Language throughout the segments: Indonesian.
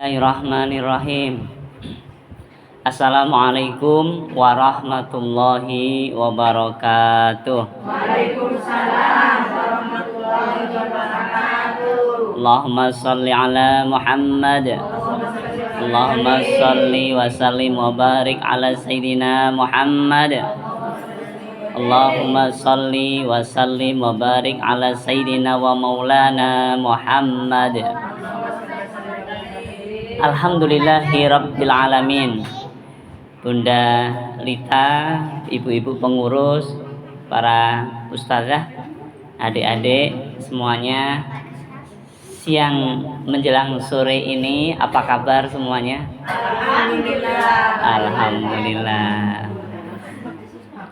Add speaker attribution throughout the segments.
Speaker 1: Bismillahirrahmanirrahim. Assalamualaikum warahmatullahi wabarakatuh.
Speaker 2: Waalaikumsalam warahmatullahi wabarakatuh.
Speaker 1: Allahumma salli ala Muhammad. Allahumma salli wa sallim wa barik ala Sayyidina Muhammad. Allahumma salli wa sallim wa barik ala Sayyidina wa maulana Muhammad. Alhamdulillahi Rabbil Alamin. Bunda Lita, ibu-ibu pengurus, para ustazah, adik-adik semuanya, siang menjelang sore ini apa kabar semuanya?
Speaker 2: Alhamdulillah.
Speaker 1: Alhamdulillah.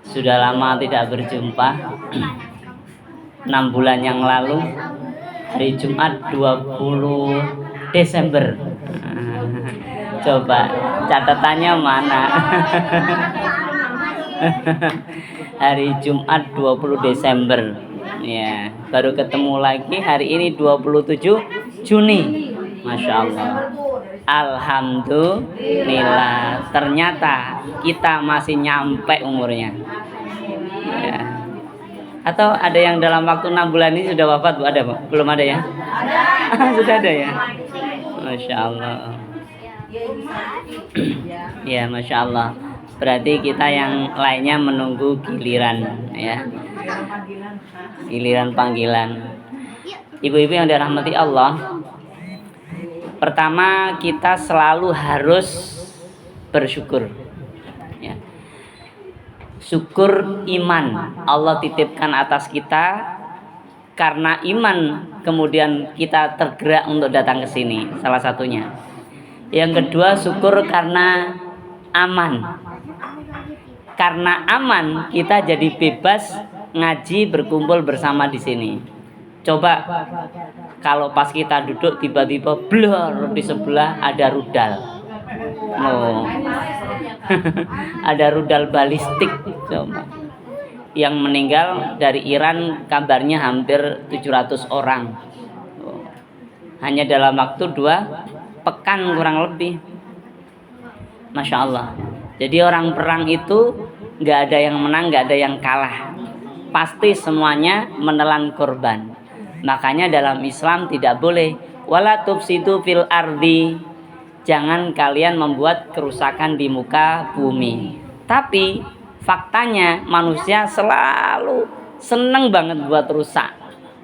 Speaker 1: Sudah lama tidak berjumpa. 6 bulan yang lalu, hari Jumat 20 Desember. Coba catatannya mana? Hari Jumat 20 Desember. Ya, baru ketemu lagi hari ini 27 Juni. Masya Allah. Alhamdulillah. Ternyata kita masih nyampe umurnya. Ya. Atau ada yang dalam waktu 6 bulan ini sudah wafat, Bu? Ada, Bu? Belum ada ya? Ada. Sudah ada ya? Masya Allah. Ya, Masya Allah. Berarti kita yang lainnya menunggu giliran, ya. Giliran panggilan. Ibu-ibu yang dirahmati Allah, pertama kita selalu harus bersyukur, ya. Syukur iman Allah titipkan atas kita. Karena iman kemudian kita tergerak untuk datang ke sini, salah satunya. Yang kedua, syukur karena aman. Karena aman kita jadi bebas ngaji berkumpul bersama di sini. Coba kalau pas kita duduk tiba-tiba blur di sebelah ada rudal. Oh. Ada rudal balistik, coba. Yang meninggal dari Iran kabarnya hampir 700 orang. Hanya dalam waktu 2 pekan kurang lebih. Masya Allah. Jadi orang perang itu gak ada yang menang, gak ada yang kalah. Pasti semuanya menelan korban. Makanya dalam Islam tidak boleh wala tufsidu fil ardi. Jangan kalian membuat kerusakan di muka bumi. Tapi faktanya manusia selalu seneng banget buat rusak.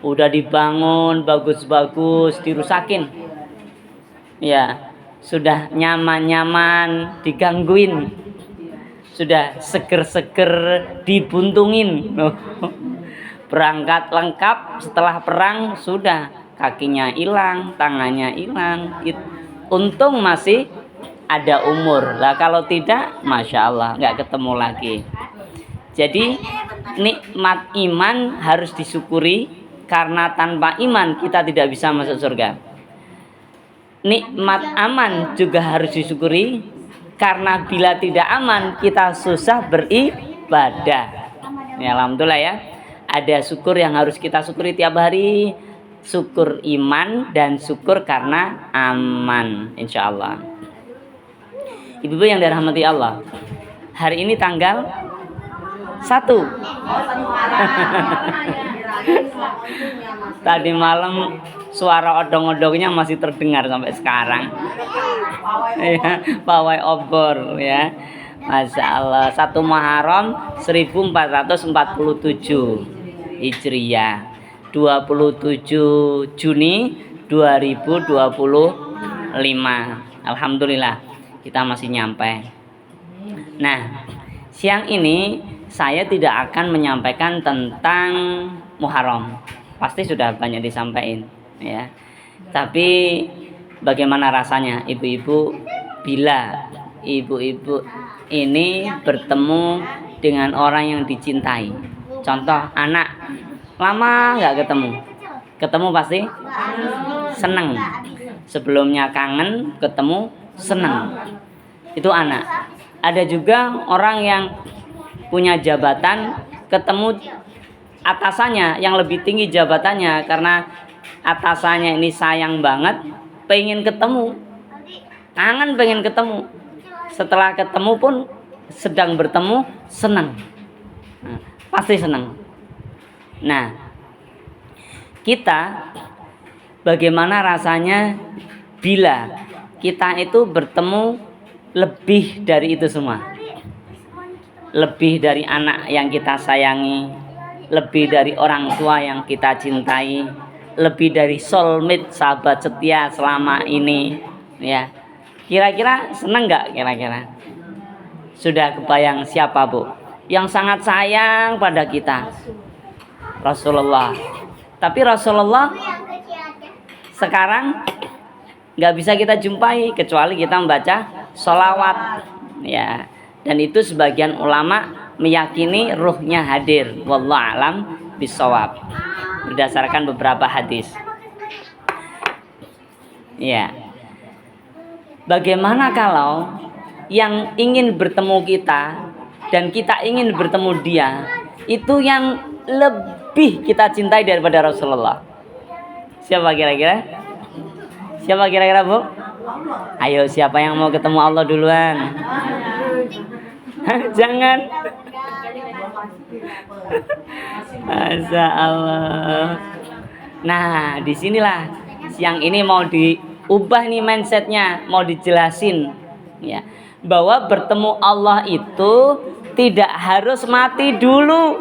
Speaker 1: Udah dibangun bagus-bagus dirusakin. Ya, sudah nyaman-nyaman digangguin. Sudah seger-seger dibuntungin. Berangkat lengkap, setelah perang sudah kakinya hilang, tangannya hilang. Untung masih ada umur lah, kalau tidak Masya Allah nggak ketemu lagi. Jadi nikmat iman harus disyukuri, karena tanpa iman kita tidak bisa masuk surga. Nikmat aman juga harus disyukuri, karena bila tidak aman kita susah beribadah. Ya, alhamdulillah ya, ada syukur yang harus kita syukuri tiap hari. Syukur iman dan syukur karena aman, insya Allah. Ibu-ibu yang dirahmati Allah, hari ini tanggal 1. Tadi malam suara odong-odongnya masih terdengar sampai sekarang. Ya, pawai obor ya. Masya Allah. 1 Muharram 1447 Hijriyah, 27 Juni 2025. Alhamdulillah kita masih nyampe. Nah, siang ini saya tidak akan menyampaikan tentang Muharram. Pasti sudah banyak disampaikan, ya. Tapi bagaimana rasanya ibu-ibu bila ibu-ibu ini bertemu dengan orang yang dicintai? Contoh anak lama nggak ketemu pasti seneng. Sebelumnya kangen, ketemu seneng. Itu anak. Ada juga orang yang punya jabatan, ketemu atasannya yang lebih tinggi jabatannya, karena atasannya ini sayang banget, pengen ketemu. kangen pengen ketemu. Setelah ketemu pun sedang bertemu senang. Nah, pasti senang. Nah, kita bagaimana rasanya bila kita itu bertemu lebih dari itu semua? Lebih dari anak yang kita sayangi, lebih dari orang tua yang kita cintai, lebih dari soulmate, sahabat setia selama ini, ya. Kira-kira seneng nggak kira-kira? Sudah kebayang siapa, Bu? Yang sangat sayang pada kita? Rasulullah. Tapi Rasulullah sekarang nggak bisa kita jumpai kecuali kita membaca sholawat, ya. Dan itu sebagian ulama meyakini ruhnya hadir. Wallahu alam bisawab. Berdasarkan beberapa hadis. Ya. Bagaimana kalau yang ingin bertemu kita dan kita ingin bertemu dia itu yang lebih kita cintai daripada Rasulullah? Siapa kira-kira? Siapa kira-kira, Bu? Ayo, siapa yang mau ketemu Allah duluan? Jangan. Masya Allah. Nah, disinilah siang ini mau diubah nih mindsetnya, mau dijelasin, ya, bahwa bertemu Allah itu tidak harus mati dulu,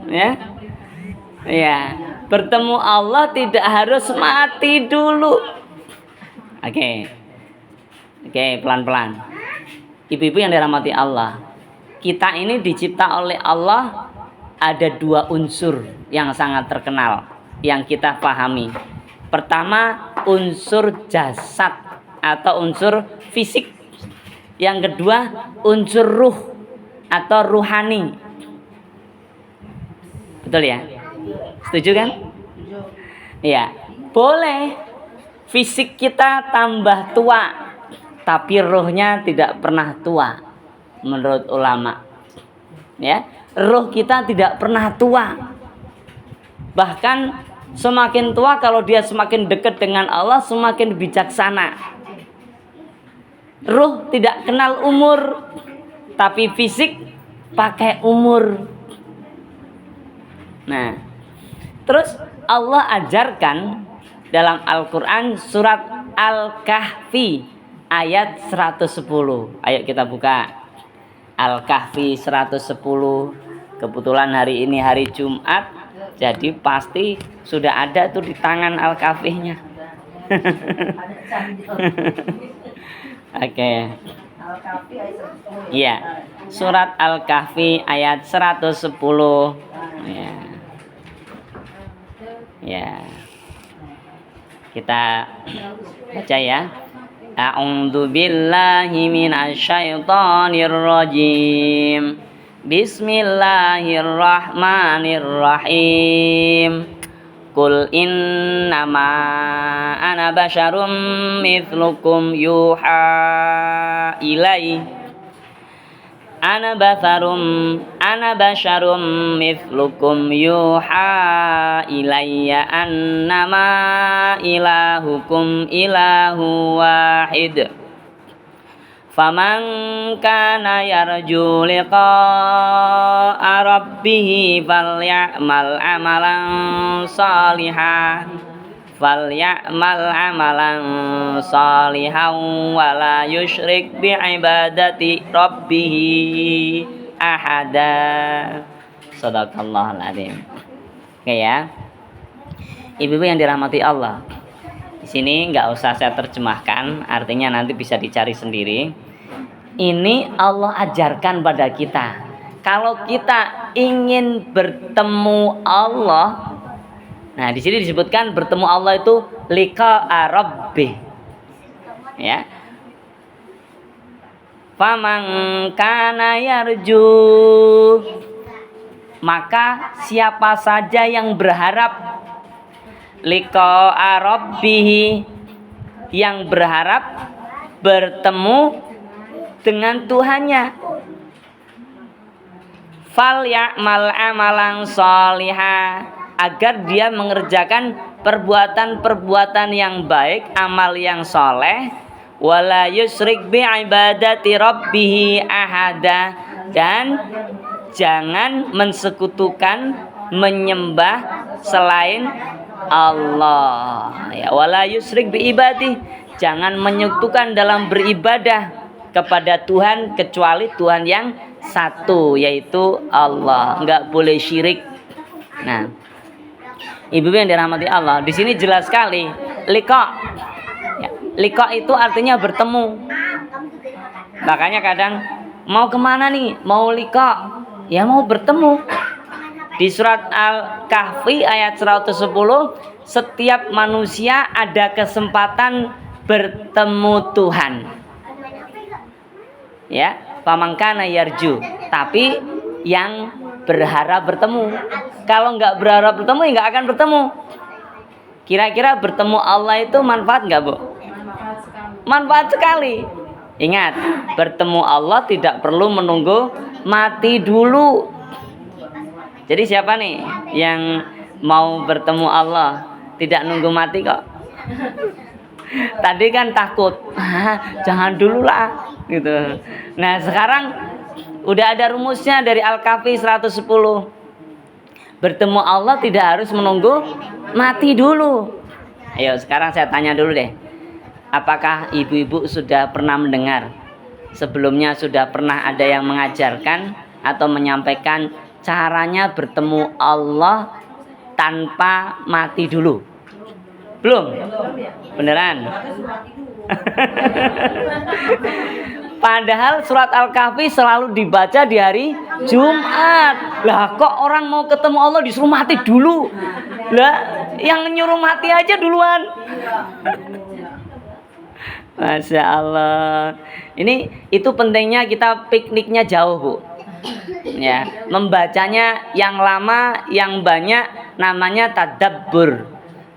Speaker 1: ya, ya, bertemu Allah tidak harus mati dulu. Oke, pelan-pelan. Ibu-ibu yang dirahmati Allah, kita ini dicipta oleh Allah ada dua unsur yang sangat terkenal yang kita pahami. Pertama, unsur jasad atau unsur fisik. Yang kedua, unsur ruh atau ruhani. Betul ya? Setuju kan? Iya. Boleh fisik kita tambah tua, tapi ruhnya tidak pernah tua menurut ulama. Ya, ruh kita tidak pernah tua. Bahkan semakin tua kalau dia semakin dekat dengan Allah, semakin bijaksana. Ruh tidak kenal umur, tapi fisik pakai umur. Nah, terus Allah ajarkan dalam Al-Quran surat Al-Kahfi ayat 110. Ayo kita buka Al-Kahfi 110. Kebetulan hari ini hari Jumat, jadi pasti sudah ada tuh di tangan Al-Kahfinya. Oke. Iya. Surat Al-Kahfi ayat 110. Ya. Ya. Kita baca ya. A'udzu billahi minasyaitonir rajim. Bismillahirrahmanirrahim. Qul innama ana basyarum mithlukum yuha ilai. Ana basyarum mithlukum yuha ilayya annama ilahukum ilahu wahid. Faman kana yarju liqa'a rabbih falyamal amalan salihan wala yusyrik bi'ibadati rabbih ahada. Shadaqallahul adzim. Oke ya. Ibu-ibu yang dirahmati Allah. Di sini nggak usah saya terjemahkan, artinya nanti bisa dicari sendiri. Ini Allah ajarkan pada kita. Kalau kita ingin bertemu Allah, nah di sini disebutkan bertemu Allah itu liqa'a rabbih. Ya. Faman kana yarju, maka siapa saja yang berharap liqa'a rabbih, yang berharap bertemu dengan Tuhannya, fal ya'mal amalan sholihah, agar dia mengerjakan perbuatan-perbuatan yang baik, amal yang soleh, wala yusyrik bi ibadati rabbih ahada, dan jangan mensekutukan menyembah selain Allah. Ya, wala yusyrik bi ibadih, jangan menyekutukan dalam beribadah kepada Tuhan kecuali Tuhan yang satu, yaitu Allah. Enggak boleh syirik. Nah, ibu yang dirahmati Allah, di sini jelas sekali liqa. Ya, liqa itu artinya bertemu. Makanya kadang mau kemana nih? Mau liqa? Ya mau bertemu. Di surat Al-Kahfi ayat 110, setiap manusia ada kesempatan bertemu Tuhan. Ya, pamangkana yarju. Tapi yang berharap bertemu. Kalau nggak berharap bertemu, ya nggak akan bertemu. Kira-kira bertemu Allah itu manfaat nggak, Bu? Manfaat sekali. Ingat, bertemu Allah tidak perlu menunggu mati dulu. Jadi siapa nih yang mau bertemu Allah tidak nunggu mati kok? Tadi kan takut, jangan dulu lah gitu. Nah sekarang udah ada rumusnya dari Al-Kahfi 110. Bertemu Allah tidak harus menunggu mati dulu. Ayo sekarang saya tanya dulu deh, apakah ibu-ibu sudah pernah mendengar, sebelumnya sudah pernah ada yang mengajarkan atau menyampaikan caranya bertemu Allah tanpa mati dulu? Belum? Beneran? Padahal surat Al-Kahfi selalu dibaca di hari Jumat. Lah kok orang mau ketemu Allah disuruh mati dulu? Lah yang nyuruh mati aja duluan. Masya Allah. Itu pentingnya kita pikniknya jauh, Bu. Ya, membacanya yang lama, yang banyak, namanya tadabbur.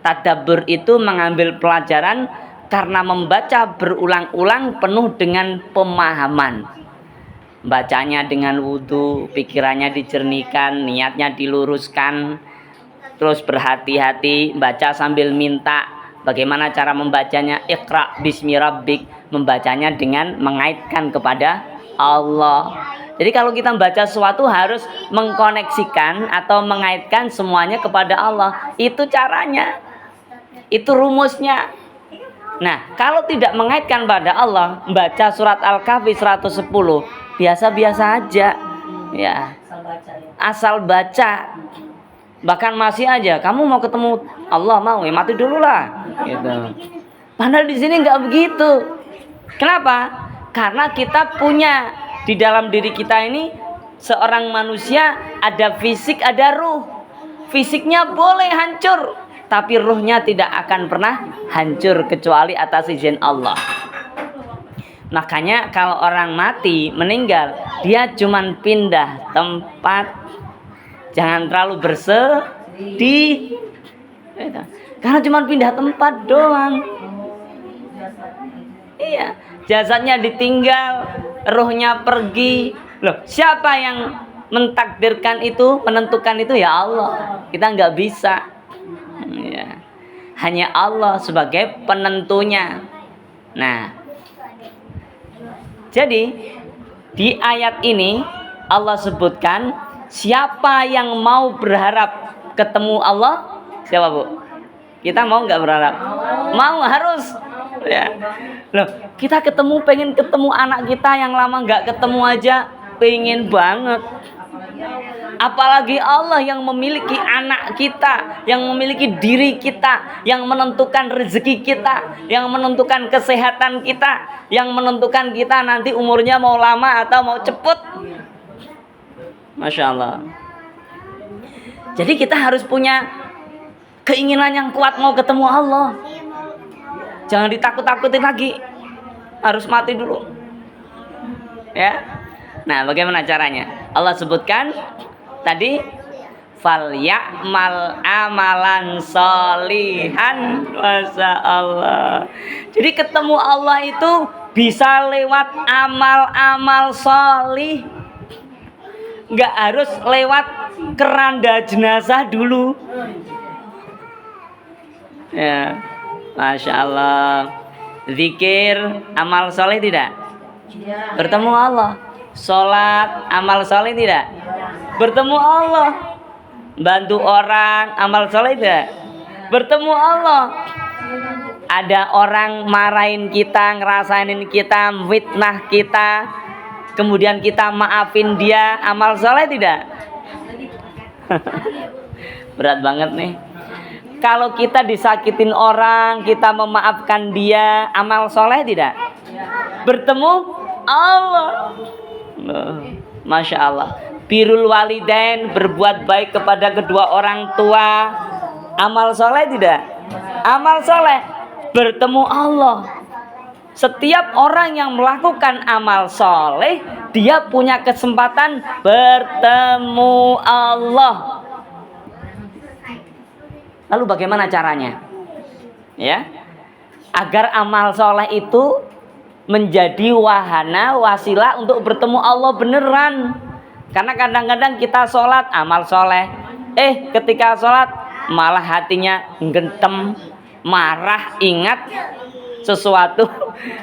Speaker 1: Tadabbur itu mengambil pelajaran karena membaca berulang-ulang penuh dengan pemahaman. Bacanya dengan wudu, pikirannya dijernihkan, niatnya diluruskan, terus berhati-hati, baca sambil minta. Bagaimana cara membacanya? Iqra bismi rabbik, membacanya dengan mengaitkan kepada Allah. Jadi kalau kita membaca sesuatu harus mengkoneksikan atau mengaitkan semuanya kepada Allah. Itu caranya. Itu rumusnya. Nah, kalau tidak mengaitkan pada Allah, baca surat Al-Kahfi 110, biasa-biasa aja. Ya. Asal baca. Bahkan masih aja, kamu mau ketemu Allah, mau ya mati dulu lah. Gitu. Padahal di sini nggak begitu. Kenapa? Karena kita punya di dalam diri kita ini, seorang manusia ada fisik, ada ruh. Fisiknya boleh hancur, tapi ruhnya tidak akan pernah hancur kecuali atas izin Allah. Makanya kalau orang mati, meninggal, dia cuman pindah tempat. Jangan terlalu bersedih, karena cuman pindah tempat doang. Iya, jasadnya ditinggal, ruhnya pergi. Loh, siapa yang mentakdirkan itu, menentukan itu? Ya Allah. Kita nggak bisa. Ya. Hanya Allah sebagai penentunya. Nah, jadi di ayat ini Allah sebutkan siapa yang mau berharap ketemu Allah? Siapa, Bu? Kita mau nggak berharap? Mau, harus. Ya. Loh, kita pengen ketemu anak kita yang lama nggak ketemu aja, pengen banget. Apalagi Allah yang memiliki anak kita, yang memiliki diri kita, yang menentukan rezeki kita, yang menentukan kesehatan kita, yang menentukan kita nanti umurnya mau lama atau mau cepet. Masya Allah. Jadi kita harus punya keinginan yang kuat mau ketemu Allah. Jangan ditakut-takutin lagi. Harus mati dulu. Ya. Nah, bagaimana caranya? Allah sebutkan tadi, fal ya'mal amalan sholihan. Masya Allah. Jadi ketemu Allah itu bisa lewat amal-amal sholih. Nggak harus lewat keranda jenazah dulu. Ya, Masya Allah. Zikir, amal soleh tidak? Bertemu Allah. Sholat, amal soleh tidak? Bertemu Allah. Bantu orang, amal soleh tidak? Bertemu Allah. Ada orang marahin kita, ngerasain kita, fitnah kita, kemudian kita maafin dia, amal soleh tidak? Berat banget nih. Kalau kita disakitin orang, kita memaafkan dia, amal soleh tidak? Bertemu Allah. Masya Allah. Birrul walidain, berbuat baik kepada kedua orang tua, amal soleh tidak? Amal soleh. Bertemu Allah. Setiap orang yang melakukan amal soleh, dia punya kesempatan bertemu Allah. Lalu bagaimana caranya? Ya, agar amal soleh itu menjadi wahana, wasilah untuk bertemu Allah beneran. Karena kadang-kadang kita sholat amal soleh, ketika sholat malah hatinya gentem, marah, ingat sesuatu,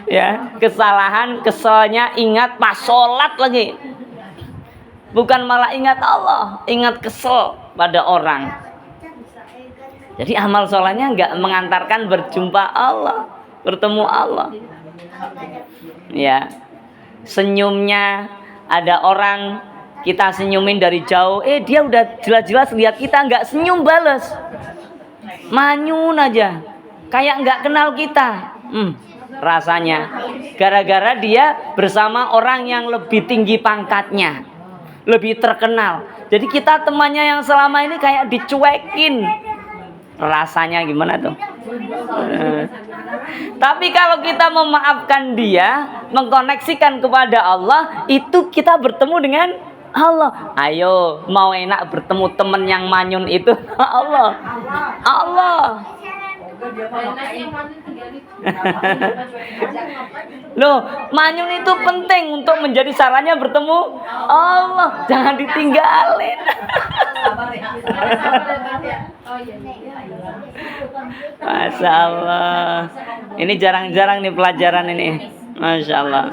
Speaker 1: ya, kesalahan, keselnya, ingat pas sholat lagi. Bukan malah ingat Allah, ingat kesel pada orang. Jadi amal solehnya nggak mengantarkan berjumpa Allah, bertemu Allah. Ya, senyumnya, ada orang kita senyumin dari jauh, dia udah jelas-jelas lihat kita nggak senyum bales, manyun aja, kayak nggak kenal kita. Rasanya gara-gara dia bersama orang yang lebih tinggi pangkatnya, lebih terkenal. Jadi kita temannya yang selama ini kayak dicuekin. Rasanya gimana tuh? Tapi kalau kita memaafkan dia, mengkoneksikan kepada Allah, itu kita bertemu dengan Allah. Ayo, mau enak bertemu teman yang manyun itu Allah. Allah. Loh, manyun itu penting untuk menjadi sarana bertemu Allah. Jangan ditinggalin. Masya Allah. Ini jarang-jarang nih pelajaran ini. Masya Allah.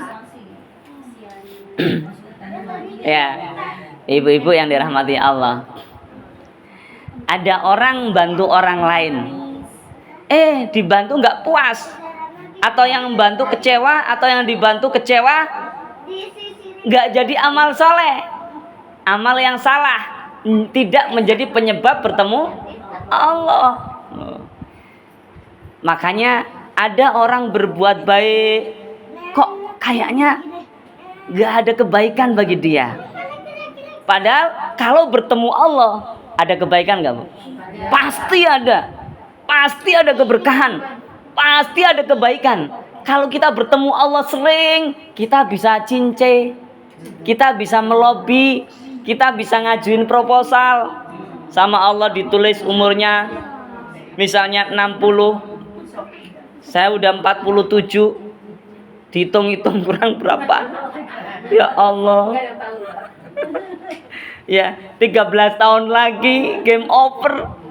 Speaker 1: Ya, ibu-ibu yang dirahmati Allah. Ada orang bantu orang lain, dibantu nggak puas, atau yang membantu kecewa, atau yang dibantu kecewa, nggak jadi amal soleh, amal yang salah, tidak menjadi penyebab bertemu Allah. Makanya ada orang berbuat baik, kok kayaknya nggak ada kebaikan bagi dia. Padahal kalau bertemu Allah ada kebaikan nggak, Bu? Pasti ada. Pasti ada keberkahan, pasti ada kebaikan. Kalau kita bertemu Allah sering, kita bisa cince, kita bisa melobi, kita bisa ngajuin proposal sama Allah, ditulis umurnya misalnya 60, saya udah 47, dihitung-hitung kurang berapa, ya Allah. Ya, 13 tahun lagi game over.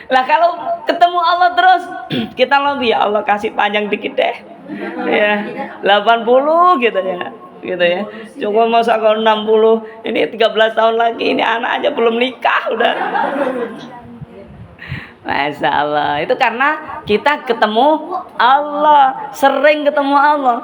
Speaker 1: Lah kalau ketemu Allah terus kita lobby, ya Allah kasih panjang dikit deh. Ya, 80 gitu ya. Gitu ya. Cuma masa kalau 60, ini 13 tahun lagi, ini anak aja belum nikah udah. Masya Allah. Itu karena kita ketemu Allah, sering ketemu Allah.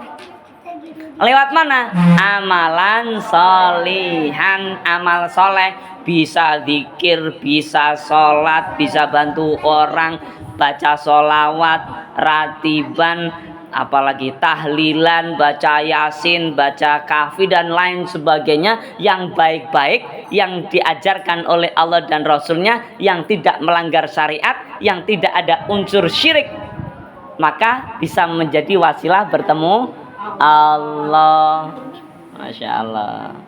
Speaker 1: Lewat mana? Amalan solihan, amal soleh. Bisa zikir, bisa sholat, bisa bantu orang, baca sholawat, ratiban, apalagi tahlilan, baca yasin, baca kahfi dan lain sebagainya yang baik-baik, yang diajarkan oleh Allah dan Rasulnya, yang tidak melanggar syariat, yang tidak ada unsur syirik, maka bisa menjadi wasilah bertemu Allah. Masya Allah.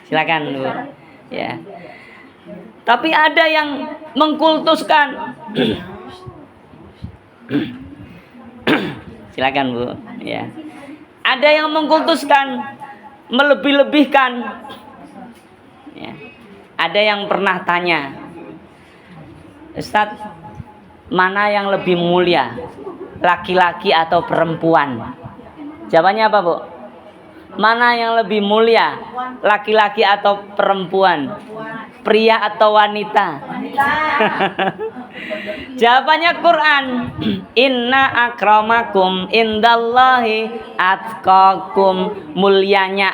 Speaker 1: Silakan, Bu. Ya. Tapi ada yang mengkultuskan. Silakan, Bu. Ya. Ada yang mengkultuskan, melebih-lebihkan. Ya. Ada yang pernah tanya, Ustadz, mana yang lebih mulia, laki-laki atau perempuan? Jawabannya apa, Bu? Mana yang lebih mulia, laki-laki atau perempuan? Pria atau wanita? Jawabannya Quran. Inna akramakum indallahi atqakum. Mulianya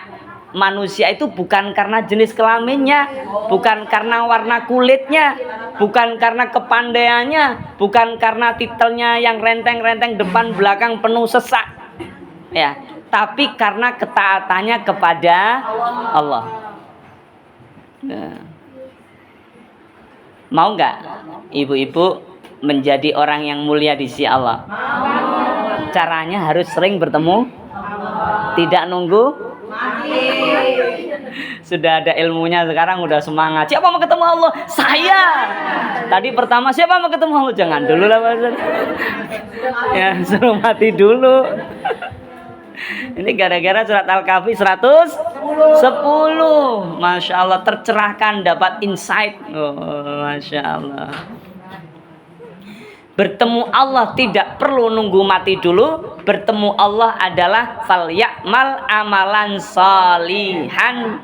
Speaker 1: manusia itu bukan karena jenis kelaminnya, bukan karena warna kulitnya, bukan karena kepandaiannya, bukan karena titelnya yang renteng-renteng depan belakang penuh sesak. Ya, tapi karena ketaatannya kepada Allah. Nah. Mau nggak ibu-ibu menjadi orang yang mulia di sisi Allah? Caranya harus sering bertemu, tidak nunggu sudah ada ilmunya sekarang, udah semangat. Siapa mau ketemu Allah? Saya. Tadi pertama siapa mau ketemu Allah? Jangan dulu lah, Mas. Ya, suruh mati dulu. Ini gara-gara surat Al-Kahfi 110. Masya Allah, tercerahkan, dapat insight. Oh, Masya Allah. Bertemu Allah tidak perlu nunggu mati dulu. Bertemu Allah adalah fal ya'mal amalan sholihan,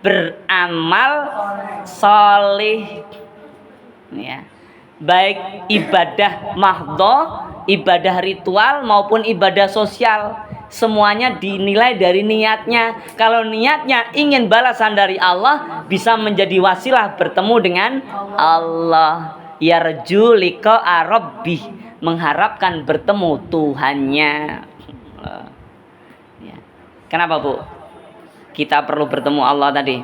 Speaker 1: beramal sholih. Ya. Baik ibadah mahdhah, ibadah ritual maupun ibadah sosial, semuanya dinilai dari niatnya. Kalau niatnya ingin balasan dari Allah, bisa menjadi wasilah bertemu dengan Allah. Yarju liqa'a rabbih, mengharapkan bertemu Tuhannya. Ya. Kenapa, Bu? Kita perlu bertemu Allah tadi.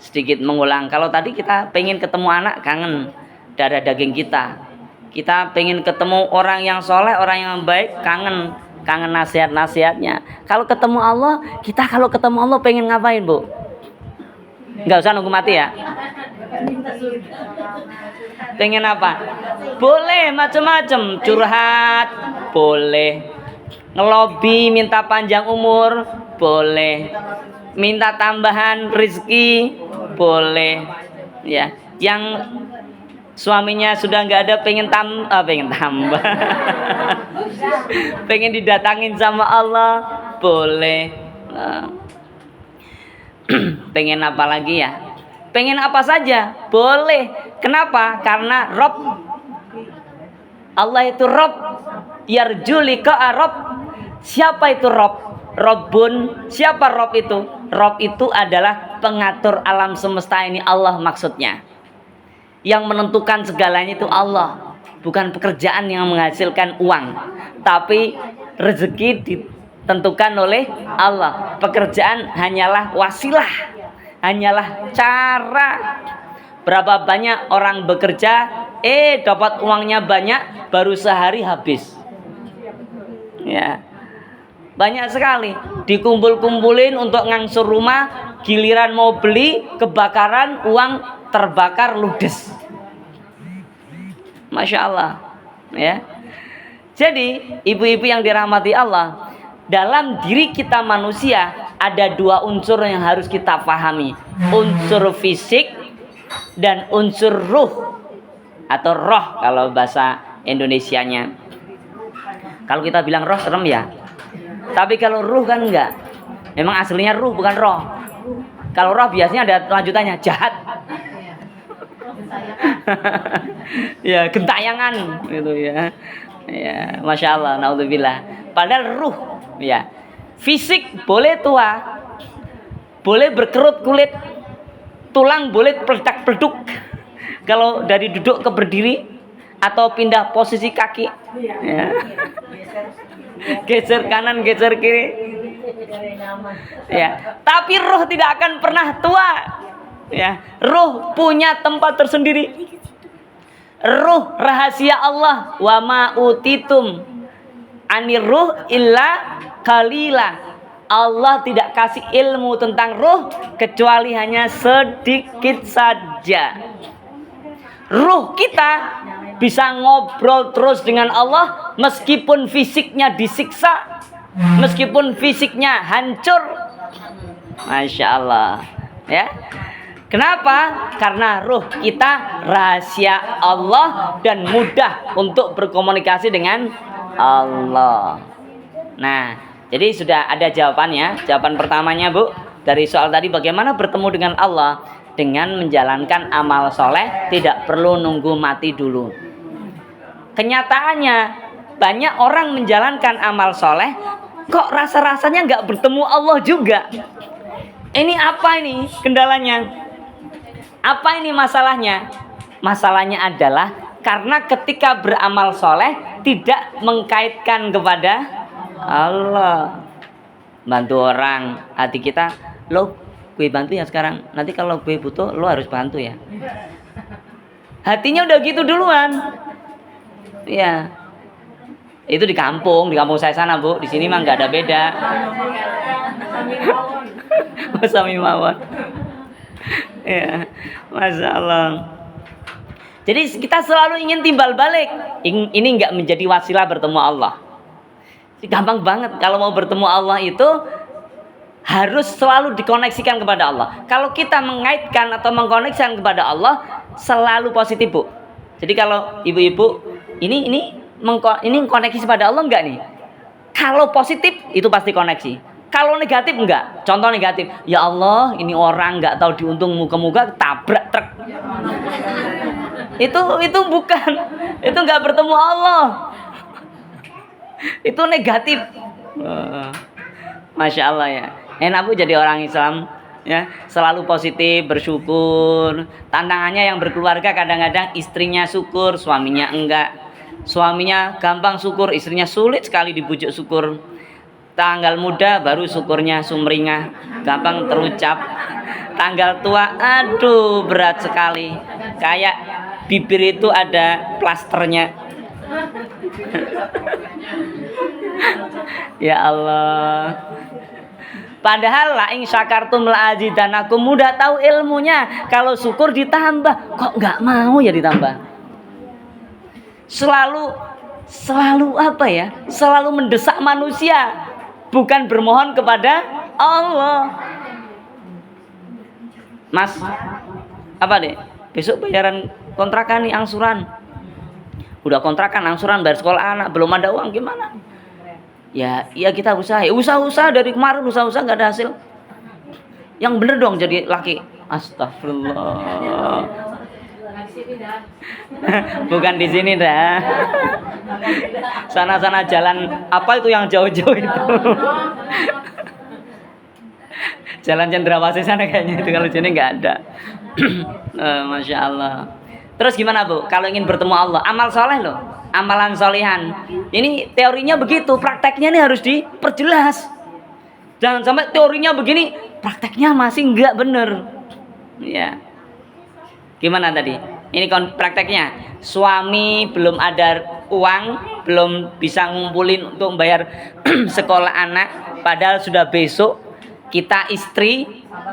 Speaker 1: Sedikit mengulang. Kalau tadi kita pengen ketemu anak, kangen darah daging kita. Kita pengen ketemu orang yang soleh, orang yang baik, kangen nasihat-nasihatnya. Kalau ketemu Allah, kita kalau ketemu Allah pengen ngapain, Bu? Nggak usah nunggu mati ya. Pengen apa? Boleh macam-macam, curhat, boleh. Ngelobi minta panjang umur, boleh. Minta tambahan rezeki, boleh. Ya, yang suaminya sudah nggak ada pengen tambah. Pengen didatangin sama Allah, boleh. Pengen apa lagi ya? Pengen apa saja, boleh. Kenapa? Karena Rob, Allah itu Rob. Yarju liqa'a Rob. Siapa itu Rob? Robbun. Siapa Rob itu? Rob itu adalah pengatur alam semesta ini, Allah maksudnya. Yang menentukan segalanya itu Allah. Bukan pekerjaan yang menghasilkan uang, tapi rezeki ditentukan oleh Allah. Pekerjaan hanyalah wasilah, hanyalah cara. Berapa banyak orang bekerja, dapat uangnya banyak, baru sehari habis. Ya, banyak sekali. Dikumpul-kumpulin untuk ngangsur rumah, giliran mau beli, kebakaran, uang terbakar ludes. Masya Allah. Ya. Jadi ibu-ibu yang dirahmati Allah, dalam diri kita manusia ada dua unsur yang harus kita pahami. Unsur fisik dan unsur ruh atau roh kalau bahasa Indonesianya. Kalau kita bilang roh serem ya. Tapi kalau ruh kan enggak. Memang aslinya ruh bukan roh. Kalau roh biasanya ada lanjutannya, jahat. Ya, gentayangan gitu ya. Ya, Masya Allah, naudzubillah. Padahal ruh, ya, fisik boleh tua, boleh berkerut kulit, tulang boleh peledak-peleduk. Kalau dari duduk ke berdiri atau pindah posisi kaki, ya. Geser kanan, geser kiri, ya. Tapi ruh tidak akan pernah tua, ya. Ruh punya tempat tersendiri. Ruh rahasia Allah, wa ma utitum anir ruh illa qalila. Allah tidak kasih ilmu tentang ruh kecuali hanya sedikit saja. Ruh kita bisa ngobrol terus dengan Allah meskipun fisiknya disiksa, meskipun fisiknya hancur. Masya Allah, ya. Kenapa? Karena ruh kita rahasia Allah dan mudah untuk berkomunikasi dengan Allah. Nah, jadi sudah ada jawabannya. Jawaban pertamanya, Bu, dari soal tadi, bagaimana bertemu dengan Allah? Dengan menjalankan amal soleh, tidak perlu nunggu mati dulu. Kenyataannya banyak orang menjalankan amal soleh, kok rasa-rasanya nggak bertemu Allah juga. Ini apa ini kendalanya? Apa ini masalahnya? Masalahnya adalah karena ketika beramal soleh tidak mengkaitkan kepada Allah. Bantu orang, hati kita, lo gue bantu ya sekarang, nanti kalau gue butuh lo harus bantu ya. Hatinya udah gitu duluan. Iya. Itu di kampung saya sana, Bu. Di sini mah nggak ada beda. Sami mawon. Ya, Masya Allah. Jadi kita selalu ingin timbal balik. Ini nggak menjadi wasilah bertemu Allah. Gampang banget kalau mau bertemu Allah itu harus selalu dikoneksikan kepada Allah. Kalau kita mengaitkan atau mengkoneksikan kepada Allah selalu positif, Bu. Jadi kalau ibu-ibu ini koneksi pada Allah enggak nih? Kalau positif itu pasti koneksi. Kalau negatif enggak. Contoh negatif, ya Allah, ini orang enggak tahu diuntung muka-muka tabrak truk. Itu bukan. Itu enggak bertemu Allah. Itu negatif. Masya Allah ya. Enak, Bu, jadi orang Islam ya, selalu positif, bersyukur. Tantangannya yang berkeluarga kadang-kadang istrinya syukur, suaminya enggak. Suaminya gampang syukur, istrinya sulit sekali dibujuk syukur. Tanggal muda baru syukurnya sumringah, gampang terucap. Tanggal tua, aduh berat sekali. Kayak bibir itu ada plasternya. Ya Allah. Padahal la in syakartum la azidanakum, mudah tahu ilmunya. Kalau syukur ditambah, kok nggak mau ya ditambah. Selalu apa ya? Selalu mendesak manusia, bukan bermohon kepada Allah. Mas, apa deh? Besok bayaran kontrakan nih, angsuran. Udah kontrakan, angsuran, bayar sekolah anak, belum ada uang, gimana? Ya kita usaha dari kemarin usaha nggak ada hasil. Yang bener dong jadi laki. Astagfirullah. Bukan di sini dah. Sana jalan apa itu yang jauh-jauh itu? Jalan Cendrawasih sana kayaknya itu, kalau sini nggak ada. Masya Allah. Terus gimana, Bu? Kalau ingin bertemu Allah, amal soleh loh, amalan solihan. Ini teorinya begitu, prakteknya ini harus diperjelas. Jangan sampai teorinya begini, prakteknya masih nggak bener. Ya. Gimana tadi? Ini prakteknya. Suami belum ada uang, belum bisa ngumpulin untuk membayar sekolah anak, padahal sudah besok. Kita istri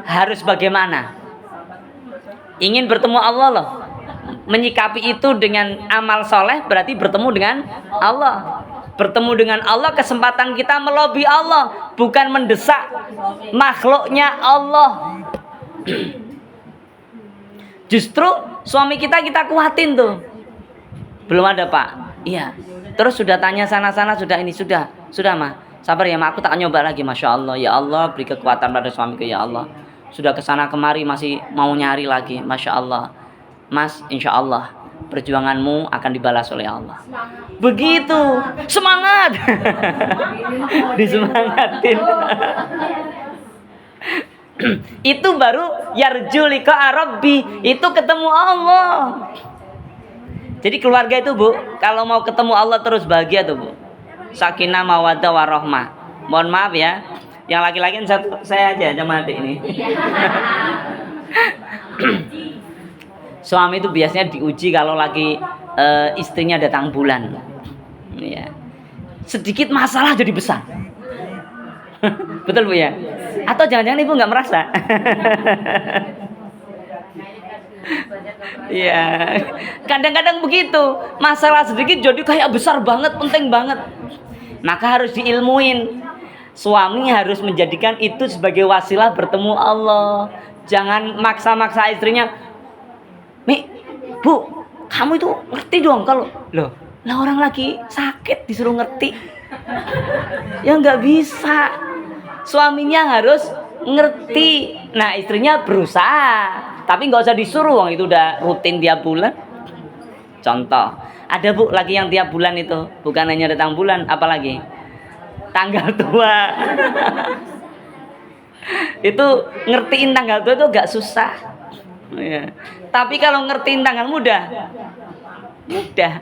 Speaker 1: harus bagaimana? Ingin bertemu Allah loh. Menyikapi itu dengan amal soleh berarti bertemu dengan Allah. Bertemu dengan Allah, kesempatan kita melobi Allah, bukan mendesak makhluknya Allah. Justru suami kita kuatin tuh. Belum ada, Pak. Iya. Terus sudah tanya sana-sana, sudah ini, sudah mah. Sabar ya, Mak, aku tak nyoba lagi. Masya Allah, ya Allah, beri kekuatan pada suamiku, ya Allah. Sudah kesana kemari masih mau nyari lagi. Masya Allah. Mas, insya Allah perjuanganmu akan dibalas oleh Allah. Begitu, semangat. Disemangatin. Itu baru yarju liqa rabbi, itu ketemu Allah. Jadi keluarga itu, Bu, kalau mau ketemu Allah terus bahagia tuh, Bu. Sakinah mawaddah warahmah. Mohon maaf ya, yang laki-laki saya aja sama adik ini. Suami itu biasanya diuji kalau lagi istrinya datang bulan. Ya. Sedikit masalah jadi besar. Betul, Bu ya? Atau jangan-jangan Ibu nggak merasa? Iya. Kadang-kadang begitu. Masalah sedikit jadi kayak besar banget, penting banget. Maka harus diilmuin. Suami harus menjadikan itu sebagai wasilah bertemu Allah. Jangan maksa-maksa istrinya. Mi, Bu, kamu itu ngerti dong kalau loh, lah orang lagi sakit disuruh ngerti. Ya nggak bisa. Suaminya harus ngerti. Nah, istrinya berusaha, tapi nggak usah disuruh, wong itu udah rutin tiap bulan. Contoh, ada Bu lagi yang tiap bulan itu, bukan hanya datang bulan, apalagi tanggal tua. Itu ngertiin tanggal tua itu gak susah. Ya. Tapi kalau ngertiin tanggal muda, mudah.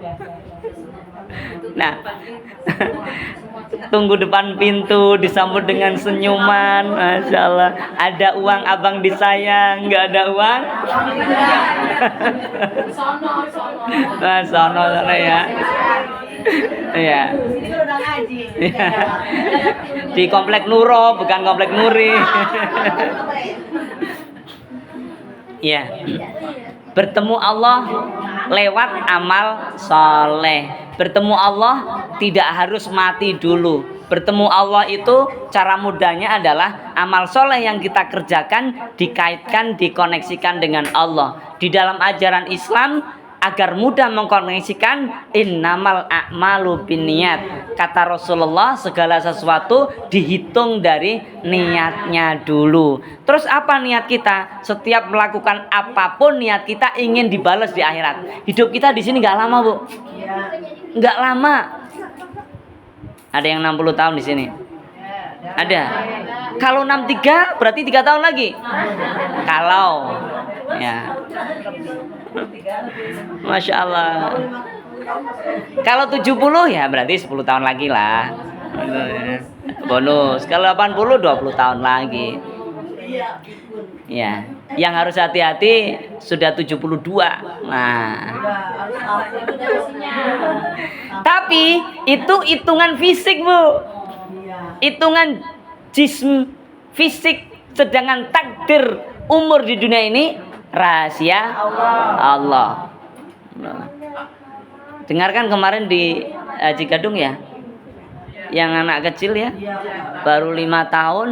Speaker 1: Nah, tunggu depan pintu disambut dengan senyuman, masya Allah. Ada uang abang disayang, nggak ada uang. Nah, sono ya. Iya. Ya. Di komplek Nuro, bukan komplek Nuri. Iya. Bertemu Allah lewat amal soleh. Bertemu Allah tidak harus mati dulu. Bertemu Allah itu cara mudahnya adalah amal soleh yang kita kerjakan dikaitkan, dikoneksikan dengan Allah. Di dalam ajaran Islam, agar mudah mengkoneksikan, innamal a'malu binniyat. Kata Rasulullah, segala sesuatu dihitung dari niatnya dulu. Terus apa niat kita? Setiap melakukan apapun niat kita ingin dibalas di akhirat. Hidup kita di sini nggak lama, Bu. Nggak lama. Ada yang 60 tahun di sini? Ada. Kalau 63 berarti 3 tahun lagi. Kalau ya. Masya Allah. Kalau 70 ya berarti 10 tahun lagi lah. Bonus. Kalau 80 20 tahun lagi. Ya, yang harus hati-hati sudah 72. Nah. Tapi itu hitungan fisik, Bu. Hitungan jism fisik, sedangkan takdir umur di dunia ini rahasia Allah. Dengarkan kemarin di Haji Gadung ya, yang anak kecil ya, baru 5 tahun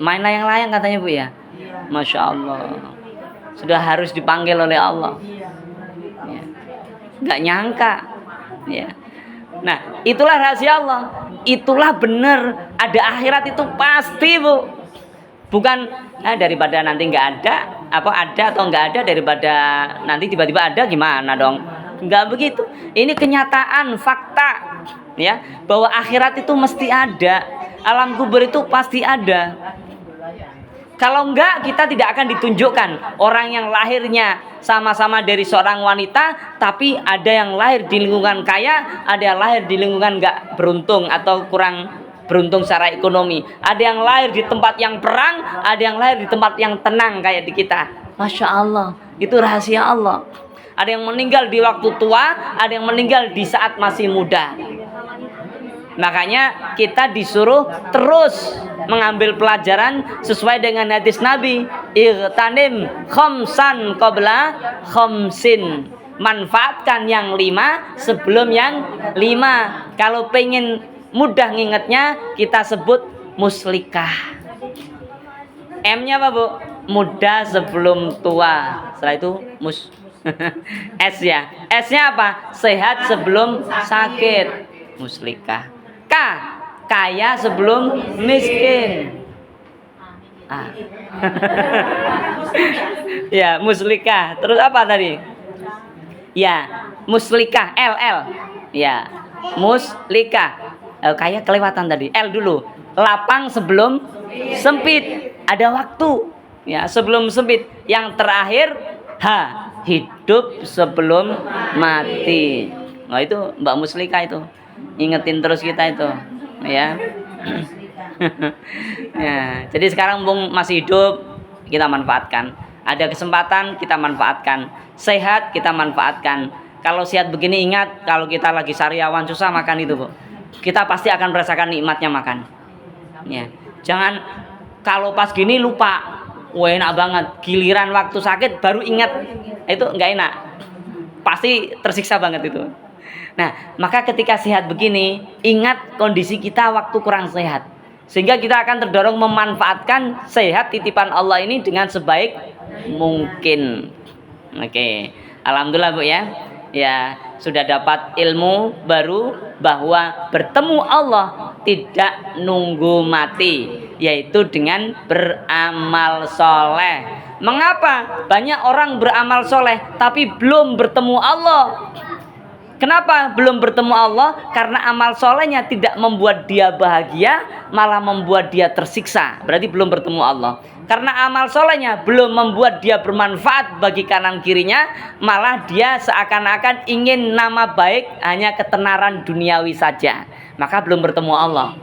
Speaker 1: main layang-layang katanya, Bu ya. Masya Allah, sudah harus dipanggil oleh Allah ya. Nggak nyangka ya. Nah, itulah rahasia Allah. Itulah benar, ada akhirat itu pasti, Bu. Bukan daripada nanti nggak ada, apa ada atau nggak ada, daripada nanti tiba-tiba ada gimana dong. Nggak begitu. Ini kenyataan, fakta ya, bahwa akhirat itu mesti ada. Alam kubur itu pasti ada. Kalau enggak, kita tidak akan ditunjukkan orang yang lahirnya sama-sama dari seorang wanita, tapi ada yang lahir di lingkungan kaya, ada yang lahir di lingkungan enggak beruntung atau kurang beruntung secara ekonomi. Ada yang lahir di tempat yang perang, ada yang lahir di tempat yang tenang kayak di kita. Masya Allah, itu rahasia Allah. Ada yang meninggal di waktu tua, ada yang meninggal di saat masih muda. Makanya kita disuruh terus mengambil pelajaran sesuai dengan hadis Nabi, igtanim khamsan qabla khamsin. Manfaatkan yang 5 sebelum yang 5. Kalau pengen mudah ngingetnya, kita sebut muslikah. M-nya apa, Bu? Muda sebelum tua. Setelah itu S ya. S-nya apa? Sehat sebelum sakit. Muslikah. K, kaya sebelum miskin. Ya, muslikah. Terus apa tadi? Ya, muslikah. L. Ya, muslikah. Kaya kelewatan tadi. L dulu. Lapang sebelum sempit. Ada waktu. Ya, sebelum sempit. Yang terakhir H, hidup sebelum mati. Nah, itu Mbak Muslikah itu. Ingetin terus kita itu, ya. Ya, jadi sekarang Bung masih hidup, kita manfaatkan. Ada kesempatan, kita manfaatkan. Sehat, kita manfaatkan. Kalau sehat begini, ingat, kalau kita lagi sariawan susah makan itu, Bu. Kita pasti akan merasakan nikmatnya makan. Ya, jangan kalau pas gini lupa. Wah, enak banget. Giliran waktu sakit baru ingat, itu nggak enak. Pasti tersiksa banget itu. Nah, maka ketika sehat begini, ingat kondisi kita waktu kurang sehat. Sehingga kita akan terdorong memanfaatkan sehat titipan Allah ini dengan sebaik mungkin. Oke, alhamdulillah Bu ya. Ya, sudah dapat ilmu baru bahwa bertemu Allah tidak nunggu mati, yaitu dengan beramal soleh. Mengapa banyak orang beramal soleh tapi belum bertemu Allah? Kenapa belum bertemu Allah? Karena amal solehnya tidak membuat dia bahagia, malah membuat dia tersiksa. Berarti belum bertemu Allah. Karena amal solehnya belum membuat dia bermanfaat bagi kanan kirinya, malah dia seakan-akan ingin nama baik hanya ketenaran duniawi saja. Maka belum bertemu Allah.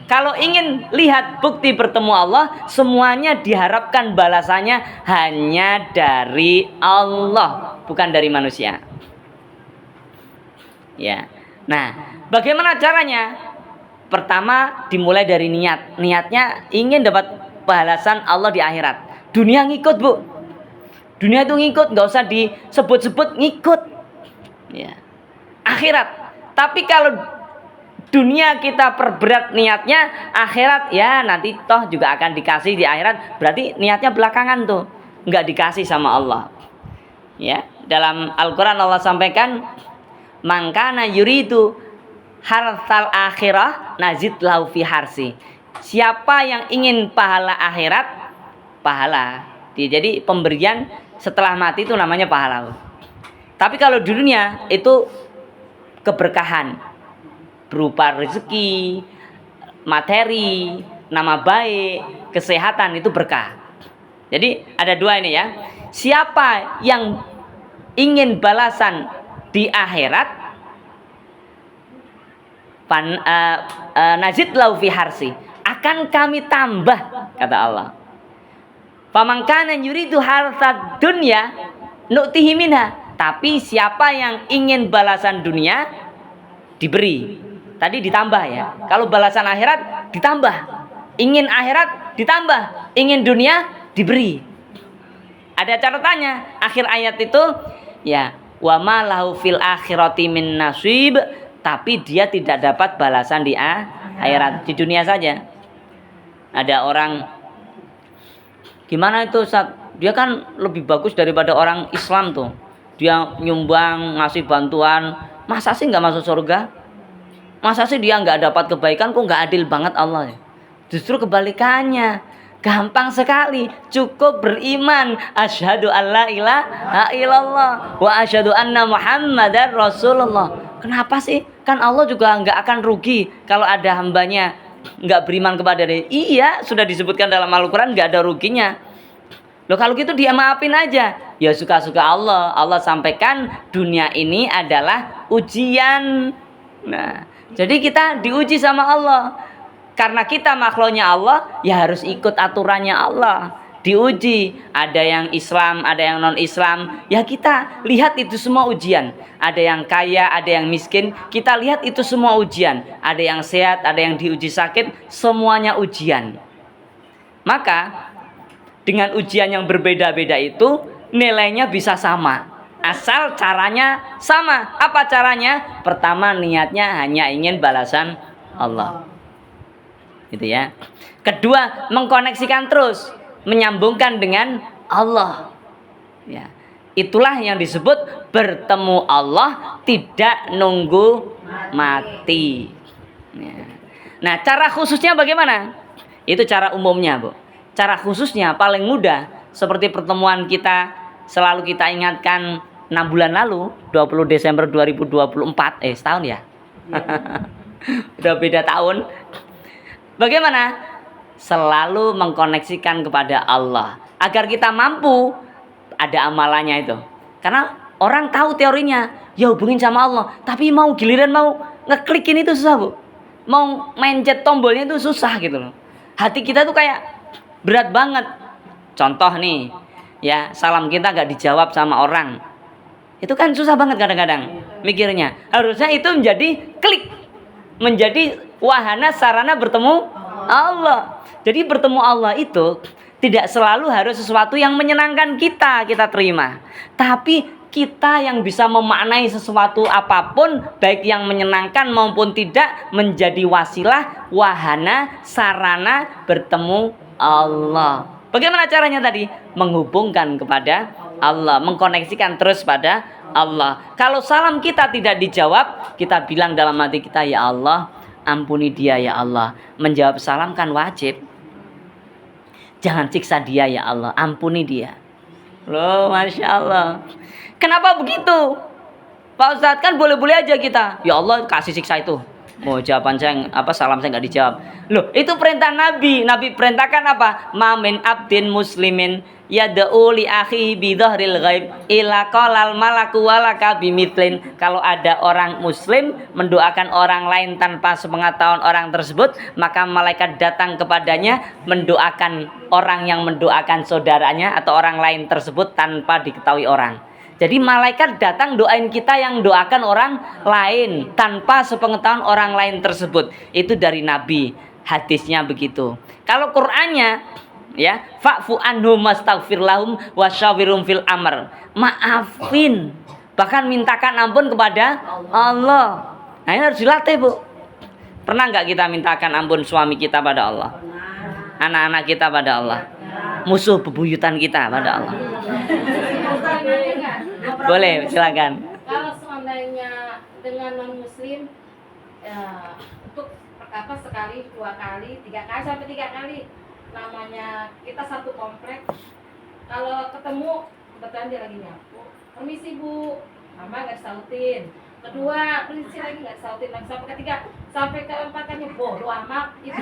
Speaker 1: Kalau ingin lihat bukti bertemu Allah, semuanya diharapkan balasannya hanya dari Allah, bukan dari manusia. Ya. Nah, bagaimana caranya? Pertama dimulai dari niat. Niatnya ingin dapat balasan Allah di akhirat. Dunia ngikut, Bu. Dunia itu ngikut, nggak usah disebut-sebut, ngikut. Ya. Akhirat. Tapi kalau dunia kita perberat niatnya, akhirat ya nanti toh juga akan dikasih di akhirat. Berarti niatnya belakangan tuh, nggak dikasih sama Allah. Ya, dalam Al-Quran Allah sampaikan, mangkana yuridu harthal akhirah nazid lahu fi harsi. Siapa yang ingin pahala akhirat, pahala. Jadi pemberian setelah mati itu namanya pahala. Tapi kalau di dunia itu keberkahan berupa rezeki, materi, nama baik, kesehatan, itu berkah. Jadi ada dua ini ya. Siapa yang ingin balasan di akhirat, nazid lahu fi harsi, akan kami tambah, kata Allah. Faman kana yuridu hartsad dunya nu'tihi minha. Tapi siapa yang ingin balasan dunia, diberi. Tadi ditambah ya. Kalau balasan akhirat ditambah. Ingin akhirat ditambah, ingin dunia diberi. Ada catatannya. Akhir ayat itu ya, wa ma lahu fil akhirati min nasib, tapi dia tidak dapat balasan di akhirat, di dunia saja. Ada orang gimana itu Ustaz? Dia kan lebih bagus daripada orang Islam tuh. Dia nyumbang, ngasih bantuan, masa sih nggak masuk surga? Masa sih dia nggak dapat kebaikan? Kok nggak adil banget Allah ya? Justru kebalikannya, gampang sekali, cukup beriman, asyhadu alla ilaha illallah wa asyhadu anna muhammadar rasulullah. Kenapa sih? Kan Allah juga nggak akan rugi kalau ada hambanya nggak beriman kepada dia. Iya, sudah disebutkan dalam Al-Quran nggak ada ruginya. Loh kalau gitu dia maafin aja. Ya suka-suka Allah. Allah sampaikan dunia ini adalah ujian. Nah, jadi kita diuji sama Allah. Karena kita makhluknya Allah, ya harus ikut aturannya Allah. Diuji. Ada yang Islam, ada yang non-Islam. Ya kita lihat itu semua ujian. Ada yang kaya, ada yang miskin. Kita lihat itu semua ujian. Ada yang sehat, ada yang diuji sakit. Semuanya ujian. Maka dengan ujian yang berbeda-beda itu nilainya bisa sama. Asal caranya sama. Apa caranya? Pertama niatnya hanya ingin balasan Allah. Gitu ya. Kedua, mengkoneksikan terus, menyambungkan dengan Allah. Ya. Itulah yang disebut bertemu Allah tidak nunggu mati. Ya. Nah, cara khususnya bagaimana? Itu cara umumnya, Bu. Cara khususnya paling mudah seperti pertemuan kita selalu kita ingatkan 6 bulan lalu, 20 Desember 2024, setahun ya. Udah beda tahun. Bagaimana? Selalu mengkoneksikan kepada Allah agar kita mampu ada amalannya itu. Karena orang tahu teorinya, ya hubungin sama Allah, tapi mau giliran mau ngeklikin itu susah, Bu. Mau mencet tombolnya itu susah gitu loh. Hati kita tuh kayak berat banget. Contoh nih, ya salam kita gak dijawab sama orang. Itu kan susah banget kadang-kadang mikirnya. Harusnya itu menjadi klik, menjadi wahana sarana bertemu Allah. Jadi bertemu Allah itu tidak selalu harus sesuatu yang menyenangkan kita terima. Tapi kita yang bisa memaknai sesuatu apapun, baik yang menyenangkan maupun tidak, menjadi wasilah, wahana, sarana bertemu Allah. Bagaimana caranya tadi? Menghubungkan kepada Allah, mengkoneksikan terus pada Allah. Kalau salam kita tidak dijawab, kita bilang dalam hati kita, ya Allah, ampuni dia ya Allah. Menjawab salam kan wajib. Jangan siksa dia ya Allah, ampuni dia. Loh, Masya Allah. Kenapa begitu? Pak Ustadz, kan boleh-boleh aja kita. Ya Allah, kasih siksa itu. Oh, jawaban saya salam saya nggak dijawab. Loh, itu perintah Nabi. Nabi perintahkan apa? Ma min abdin muslimin yad'u li akhihi bi dhahril ghaib ila qalal malaku walaka bimithlin. Kalau ada orang muslim mendoakan orang lain tanpa sepengetahuan orang tersebut, maka malaikat datang kepadanya mendoakan orang yang mendoakan saudaranya atau orang lain tersebut tanpa diketahui orang. Jadi malaikat datang doain kita yang doakan orang lain tanpa sepengetahuan orang lain tersebut. Itu dari Nabi, hadisnya begitu. Kalau Qur'annya, ya, fa'fu anhum wastaghfir lahum wasyawirum fil amr. Maafin, bahkan mintakan ampun kepada Allah. Nah, ini harus dilatih, Bu. Pernah nggak kita mintakan ampun suami kita pada Allah, anak-anak kita pada Allah, musuh bebuyutan kita pada Allah? Boleh, silakan.
Speaker 3: Kalau seandainya dengan non muslim untuk sekali, 2 kali, 3 kali sampai 3 kali, namanya kita satu komplek. Kalau ketemu kebetulan dia lagi nyapu, permisi Bu, mama nggak disautin. Kedua, permisi lagi nggak disautin lagi. Sampai ketiga, sampai keempat kali, bodoh amat itu.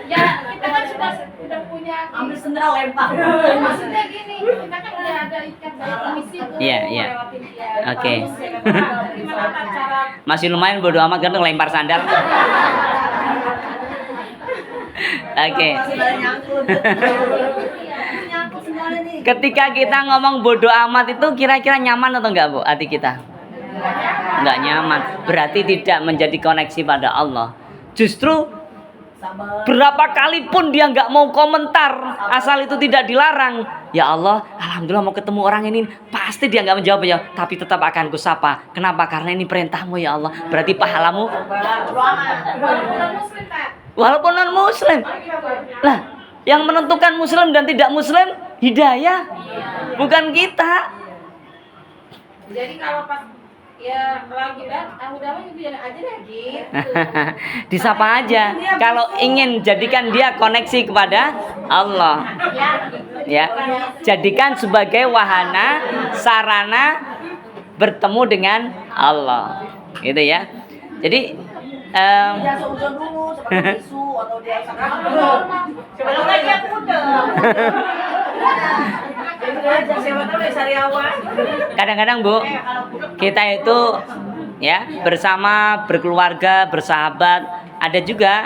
Speaker 3: Ya, kita kan sudah punya
Speaker 2: Ambil sendal lempar.
Speaker 3: maksudnya gini, kita kan udah ada ikat dari permisi tuh,
Speaker 1: Iya.
Speaker 3: lewatin dia.
Speaker 1: Oke.
Speaker 3: Bagus, ya kan? Gimana cara
Speaker 1: Masih lumayan bodo amat kan lempar sandal. Oke.
Speaker 2: Nyangkut sendalnya nih.
Speaker 1: Ketika kita ngomong bodo amat itu kira-kira nyaman atau enggak, Bu, hati kita? Enggak nyaman. Berarti tidak menjadi koneksi pada Allah. Justru
Speaker 2: Sabar.
Speaker 1: berapa kali pun dia nggak mau komentar, asal itu tidak dilarang. Ya Allah, alhamdulillah mau ketemu orang ini, pasti dia nggak menjawab ya, tapi tetap akan kusapa. Kenapa? Karena ini perintahmu ya Allah. Berarti pahalamu
Speaker 3: muslim tak?
Speaker 1: walaupun non muslim. Nah, yang menentukan muslim dan tidak muslim hidayah, bukan kita.
Speaker 3: Jadi kalau pas ya lagi udah biar aja deh gitu.
Speaker 1: Disapa aja. Kalau ingin jadikan dia koneksi kepada Allah, ya, jadikan sebagai wahana, sarana bertemu dengan Allah, gitu ya. Jadi
Speaker 2: Dia seuzon dulu, seperti tisu atau dia sebelumnya dia kuda. Aja siapa tahu dari sariawan.
Speaker 1: kadang-kadang, Bu, kita itu ya bersama, berkeluarga, bersahabat. Ada juga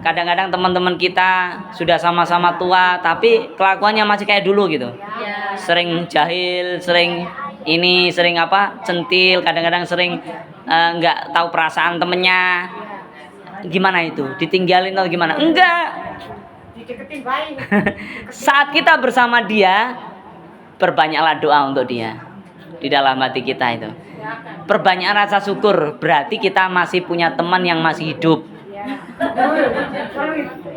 Speaker 1: kadang-kadang teman-teman kita sudah sama-sama tua tapi kelakuannya masih kayak dulu gitu. Sering jahil, sering centil, kadang-kadang sering nggak tahu perasaan temennya. Gimana itu? Ditinggalin atau gimana? Enggak. Saat kita bersama dia, perbanyaklah doa untuk dia di dalam hati kita itu. Perbanyak rasa syukur, berarti kita masih punya teman yang masih hidup.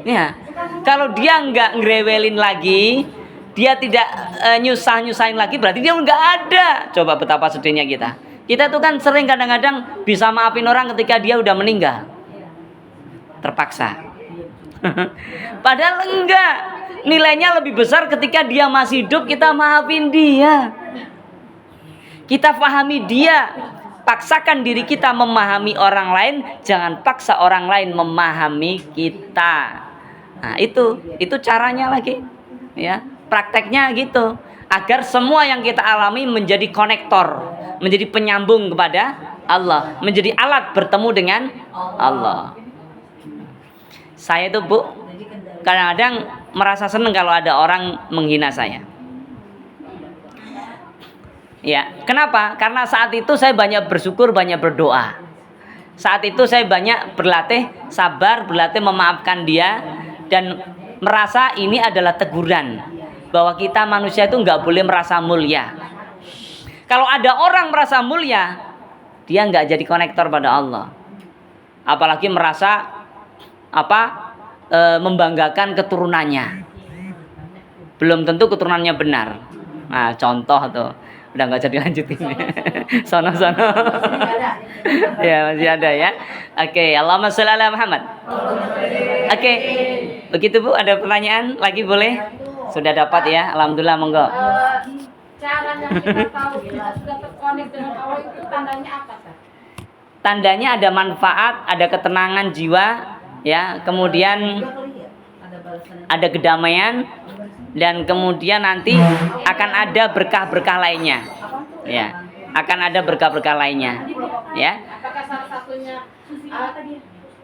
Speaker 1: Ya, kalau dia nggak ngerewelin lagi, dia tidak nyusahin lagi, berarti dia nggak ada. Coba betapa sedihnya kita. Kita tuh kan sering kadang-kadang bisa maafin orang ketika dia udah meninggal, terpaksa. Padahal enggak. Nilainya lebih besar ketika dia masih hidup, kita maafin dia, kita pahami dia. Paksakan diri kita memahami orang lain, jangan paksa orang lain memahami kita. Nah, itu caranya lagi, ya. Prakteknya gitu, agar semua yang kita alami menjadi konektor, menjadi penyambung kepada Allah, menjadi alat bertemu dengan Allah. Saya tuh, Bu, kadang-kadang merasa senang kalau ada orang menghina saya. Ya, kenapa? Karena saat itu saya banyak bersyukur, banyak berdoa. Saat itu saya banyak berlatih sabar, berlatih memaafkan dia, dan merasa ini adalah teguran bahwa kita manusia itu nggak boleh merasa mulia. Kalau ada orang merasa mulia, dia nggak jadi konektor pada Allah. Apalagi merasa membanggakan keturunannya. Belum tentu keturunannya benar. Nah, contoh tuh. Udah nggak jadi lanjutin. Sono. Ya, masih ada ya. Oke, Allahumma sholli ala Muhammad. Oke. Begitu Bu, ada pertanyaan lagi boleh? Sudah dapat ya. Alhamdulillah, monggo.
Speaker 3: Caranya kita tahu kita sudah terkonek dengan Allah itu tandanya apa, Pak?
Speaker 1: Tandanya ada manfaat, ada ketenangan jiwa, ya. Kemudian ada kedamaian, dan kemudian nanti akan ada berkah-berkah lainnya, ya. Akan ada berkah-berkah lainnya, ya.
Speaker 3: Apakah salah satunya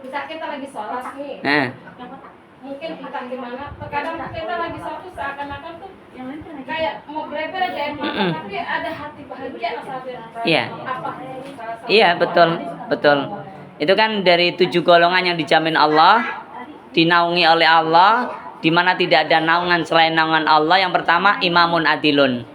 Speaker 3: bisa kita lagi sholat nih?
Speaker 1: Nah,
Speaker 3: Mungkin entah gimana, terkadang kita lagi sholat tuh seakan-akan tuh kayak mau bereber aja tapi ada hati bahagia saat
Speaker 1: iya.
Speaker 3: apa salah satu?
Speaker 1: Iya, betul. Itu kan dari 7 golongan yang dijamin Allah, dinaungi oleh Allah, di mana tidak ada naungan selain naungan Allah. Yang pertama, imamun adilun.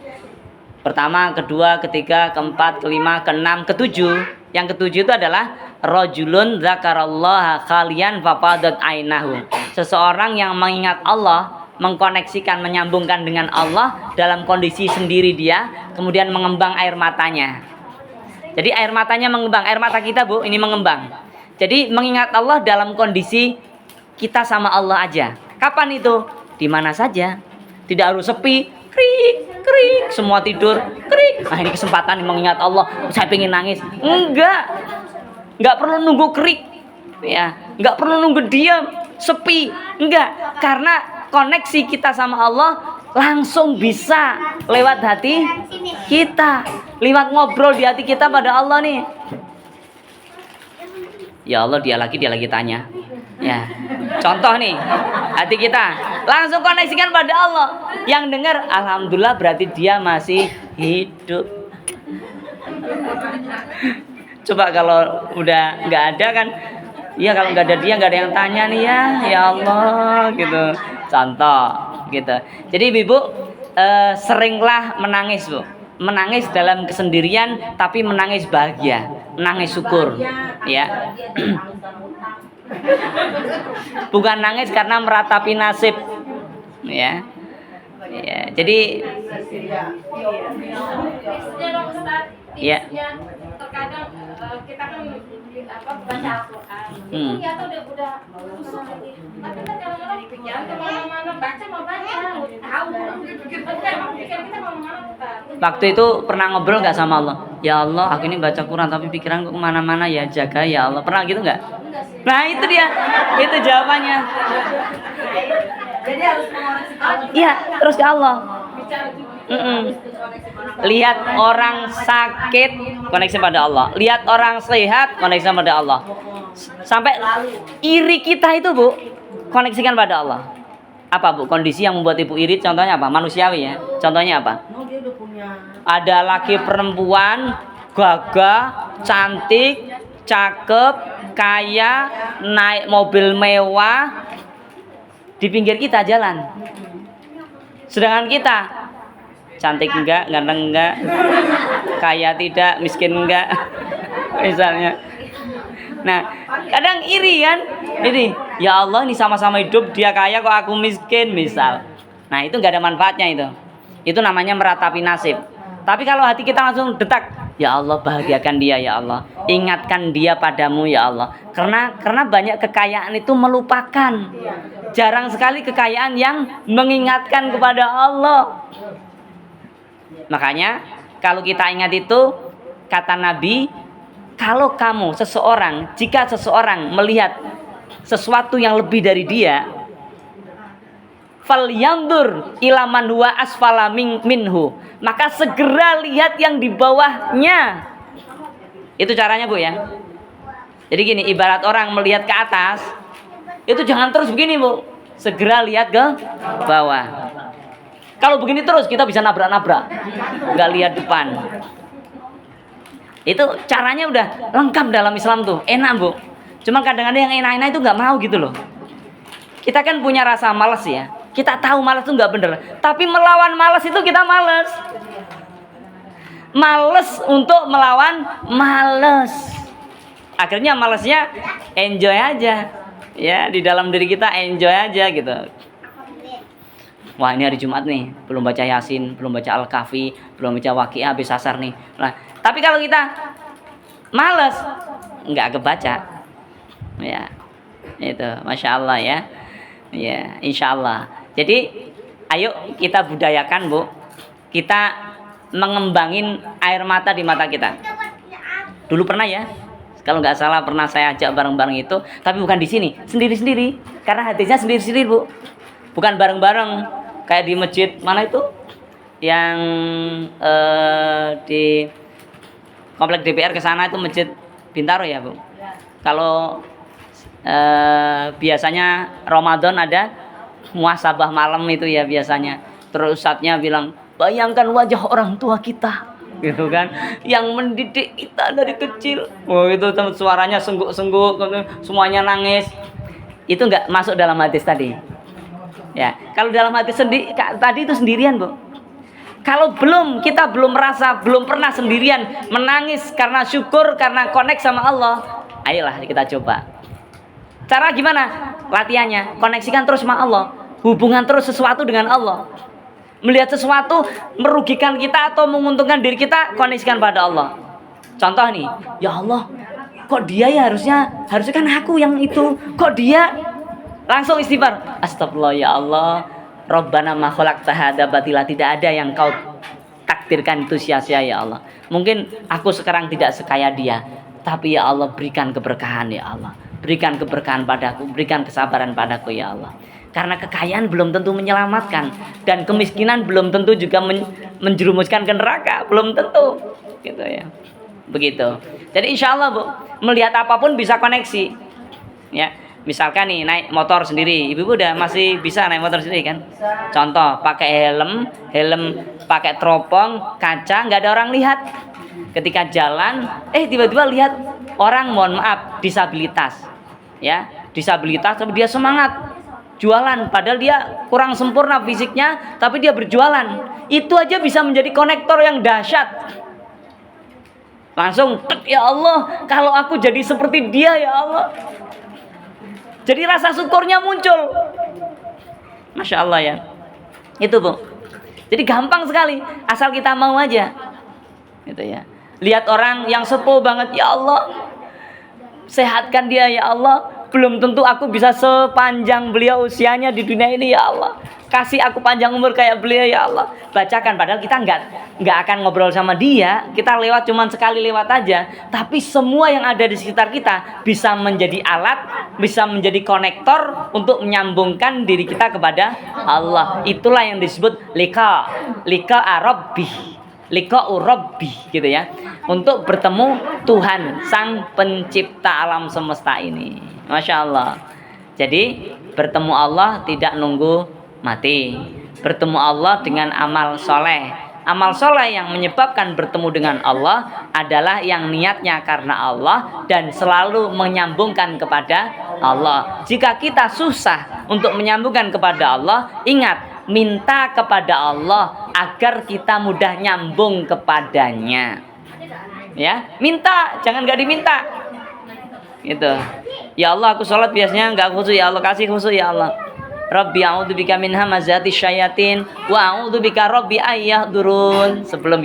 Speaker 1: Pertama, kedua, ketiga, keempat, kelima, keenam, ketujuh. Yang ketujuh itu adalah rajulun dzakarallaha khalian fafadat ainahu. Seseorang yang mengingat Allah, mengkoneksikan, menyambungkan dengan Allah dalam kondisi sendiri dia, kemudian mengembang air matanya. Jadi air matanya mengembang, air mata kita Bu, ini mengembang. Jadi mengingat Allah dalam kondisi kita sama Allah aja. Kapan itu? Di mana saja. Tidak harus sepi, krik, semua tidur, krik. Nah, ini kesempatan mengingat Allah. Saya pengen nangis. Enggak perlu nunggu krik, ya. Enggak perlu nunggu diam, sepi. Enggak, karena koneksi kita sama Allah langsung bisa lewat hati kita, lewat ngobrol di hati kita pada Allah nih. Ya Allah, dia lagi tanya. Ya, contoh nih, hati kita langsung koneksikan pada Allah. Yang dengar, alhamdulillah, berarti dia masih hidup. Coba kalau udah nggak ada kan, ya kalau nggak ada dia nggak ada yang tanya nih ya Allah gitu. Contoh gitu. Jadi Ibu seringlah menangis Bu, menangis dalam kesendirian tapi menangis bahagia, menangis syukur, ya. Bukan nangis karena meratapi nasib, ya. Ya, jadi ya.
Speaker 3: Terkadang kita kan baca Al-Quran, itu ternyata udah busuk hati. Tapi kan kadang-kadang pikiran kemana-mana, baca mau baca, tahu. Tapi kan pikiran kita kemana-mana.
Speaker 1: Waktu itu pernah ngobrol nggak sama Allah? Ya Allah, aku ini baca Quran tapi pikiran kemana-mana, ya jaga ya Allah. Pernah gitu nggak? Nah itu dia, itu jawabannya.
Speaker 2: Jadi harus mengoreksi Allah.
Speaker 1: Iya, terus ke Allah.
Speaker 3: Bicara juga.
Speaker 1: Lihat orang sakit, koneksi pada Allah. Lihat orang sehat, koneksi pada Allah. Sampai iri kita itu Bu, koneksikan pada Allah. Apa Bu kondisi yang membuat Ibu iri? Contohnya apa? Manusiawi ya. Contohnya apa? Ada laki perempuan gagah, cantik, cakep, kaya, naik mobil mewah di pinggir kita jalan. Sedangkan kita cantik enggak, ganteng enggak, kaya tidak, miskin enggak, misalnya. Nah, kadang iri kan, ini ya Allah ini sama-sama hidup, dia kaya kok aku miskin misal. Nah itu nggak ada manfaatnya itu namanya meratapi nasib. Tapi kalau hati kita langsung detak, ya Allah bahagiakan dia ya Allah, ingatkan dia padamu ya Allah. Karena banyak kekayaan itu melupakan. Jarang sekali kekayaan yang mengingatkan kepada Allah. Makanya kalau kita ingat itu, kata Nabi, kalau kamu jika seseorang melihat sesuatu yang lebih dari dia, falyandur ila man huwa asfala minhu, maka segera lihat yang di bawahnya. Itu caranya Bu ya. Jadi gini, ibarat orang melihat ke atas, itu jangan terus begini Bu, segera lihat ke bawah. Kalau begini terus kita bisa nabrak-nabrak, nggak lihat depan. Itu caranya udah lengkap dalam Islam tuh, enak Bu. Cuma kadang-kadang yang enak-enak itu nggak mau gitu loh. Kita kan punya rasa malas ya. Kita tahu malas itu nggak bener, tapi melawan malas itu kita malas. males untuk melawan males. Akhirnya malesnya enjoy aja. Ya, di dalam diri kita enjoy aja gitu. Wah, ini hari Jumat nih, belum baca Yasin, belum baca Al-Kahfi, belum baca Waqiah, habis asar nih. Nah, tapi kalau kita males, nggak kebaca. Ya, itu, Masya Allah ya. Ya, Insya Allah. Jadi, ayo kita budayakan, Bu. Kita mengembangin air mata di mata kita. Dulu pernah ya, kalau nggak salah pernah saya ajak bareng-bareng itu, tapi bukan di sini, sendiri-sendiri. Karena hadisnya sendiri-sendiri, Bu. Bukan bareng-bareng. Kayak di masjid mana itu yang di komplek DPR ke sana itu masjid Bintaro ya, Bu. Kalau biasanya Ramadan ada muhasabah malam itu ya biasanya. Terus ustadznya bilang, bayangkan wajah orang tua kita, gitu kan, yang mendidik kita dari kecil. Oh itu suaranya sengguk-sengguk, semuanya nangis. Itu nggak masuk dalam hadis tadi. Ya, kalau dalam hati tadi itu sendirian, Bu. Kalau kita belum merasa, belum pernah sendirian menangis karena syukur, karena connect sama Allah, ayolah kita coba. Cara gimana? Latihannya, koneksikan terus sama Allah, hubungan terus sesuatu dengan Allah. Melihat sesuatu merugikan kita atau menguntungkan diri kita, koneksikan pada Allah. Contoh nih, ya Allah, kok dia ya harusnya kan aku yang itu, kok dia? Langsung istighfar, astagfirullah ya Allah, Rabbana ma khalaqta hadza batila, tidak ada yang kau takdirkan itu sia-sia ya Allah. Mungkin aku sekarang tidak sekaya dia, tapi ya Allah berikan keberkahan ya Allah. Berikan keberkahan padaku, berikan kesabaran padaku ya Allah. Karena kekayaan belum tentu menyelamatkan, dan kemiskinan belum tentu juga menjerumuskan ke neraka, belum tentu. Gitu ya. Begitu. Jadi insya Allah, Bu, melihat apapun bisa koneksi. Ya. Misalkan nih naik motor sendiri, ibu-ibu udah masih bisa naik motor sendiri kan? Contoh, pakai helm pakai teropong, kaca, nggak ada orang lihat. Ketika jalan, tiba-tiba lihat orang, mohon maaf, disabilitas, ya, disabilitas, tapi dia semangat jualan, padahal dia kurang sempurna fisiknya, tapi dia berjualan. Itu aja bisa menjadi konektor yang dahsyat. Langsung, ya Allah, kalau aku jadi seperti dia ya Allah. Jadi rasa syukurnya muncul. Masya Allah ya. Itu, Bu. Jadi gampang sekali, asal kita mau aja. Gitu ya. Lihat orang yang sepuh banget, ya Allah, sehatkan dia ya Allah. Belum tentu aku bisa sepanjang beliau usianya di dunia ini ya Allah. Kasih aku panjang umur kayak beliau ya Allah. Bacakan, padahal kita nggak akan ngobrol sama dia. Kita lewat cuman sekali lewat aja. Tapi semua yang ada di sekitar kita bisa menjadi alat, bisa menjadi konektor untuk menyambungkan diri kita kepada Allah. Itulah yang disebut lika Rabbi, gitu ya. Untuk bertemu Tuhan, Sang Pencipta alam semesta ini. Masya Allah. Jadi bertemu Allah tidak nunggu mati. Bertemu Allah dengan amal soleh. Amal soleh yang menyebabkan bertemu dengan Allah adalah yang niatnya karena Allah dan selalu menyambungkan kepada Allah. Jika kita susah untuk menyambungkan kepada Allah, ingat, minta kepada Allah agar kita mudah nyambung kepadanya. Ya, minta, jangan nggak diminta. Gitu. Ya Allah, aku sholat biasanya nggak khusyuk, ya Allah kasih khusyuk ya Allah. Rabbi a'udzubika min hamazati syayatin wa a'udzubika rabbi ayyahdurun. Sebelum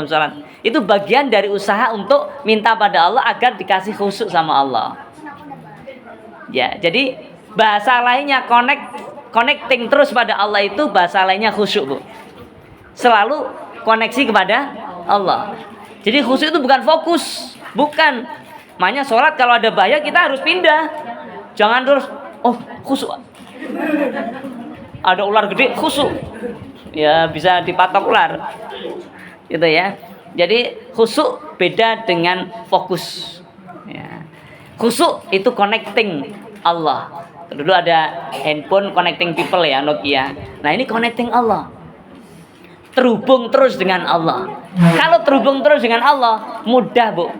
Speaker 1: sholat. Itu bagian dari usaha untuk minta pada Allah agar dikasih khusyuk sama Allah. Ya, jadi bahasa lainnya connecting terus pada Allah itu bahasa lainnya khusyuk, Bu. Selalu koneksi kepada Allah. Jadi khusyuk itu bukan fokus, bukan. Makanya sholat kalau ada bahaya kita harus pindah. Jangan terus khusyuk. Ada ular gede khusyuk, ya bisa dipatok ular, gitu ya. Jadi khusyuk beda dengan fokus. Ya. Khusyuk itu connecting Allah. Dulu ada handphone connecting people ya, Nokia. Nah ini connecting Allah. Terhubung terus dengan Allah. Kalau terhubung terus dengan Allah, mudah, Bu.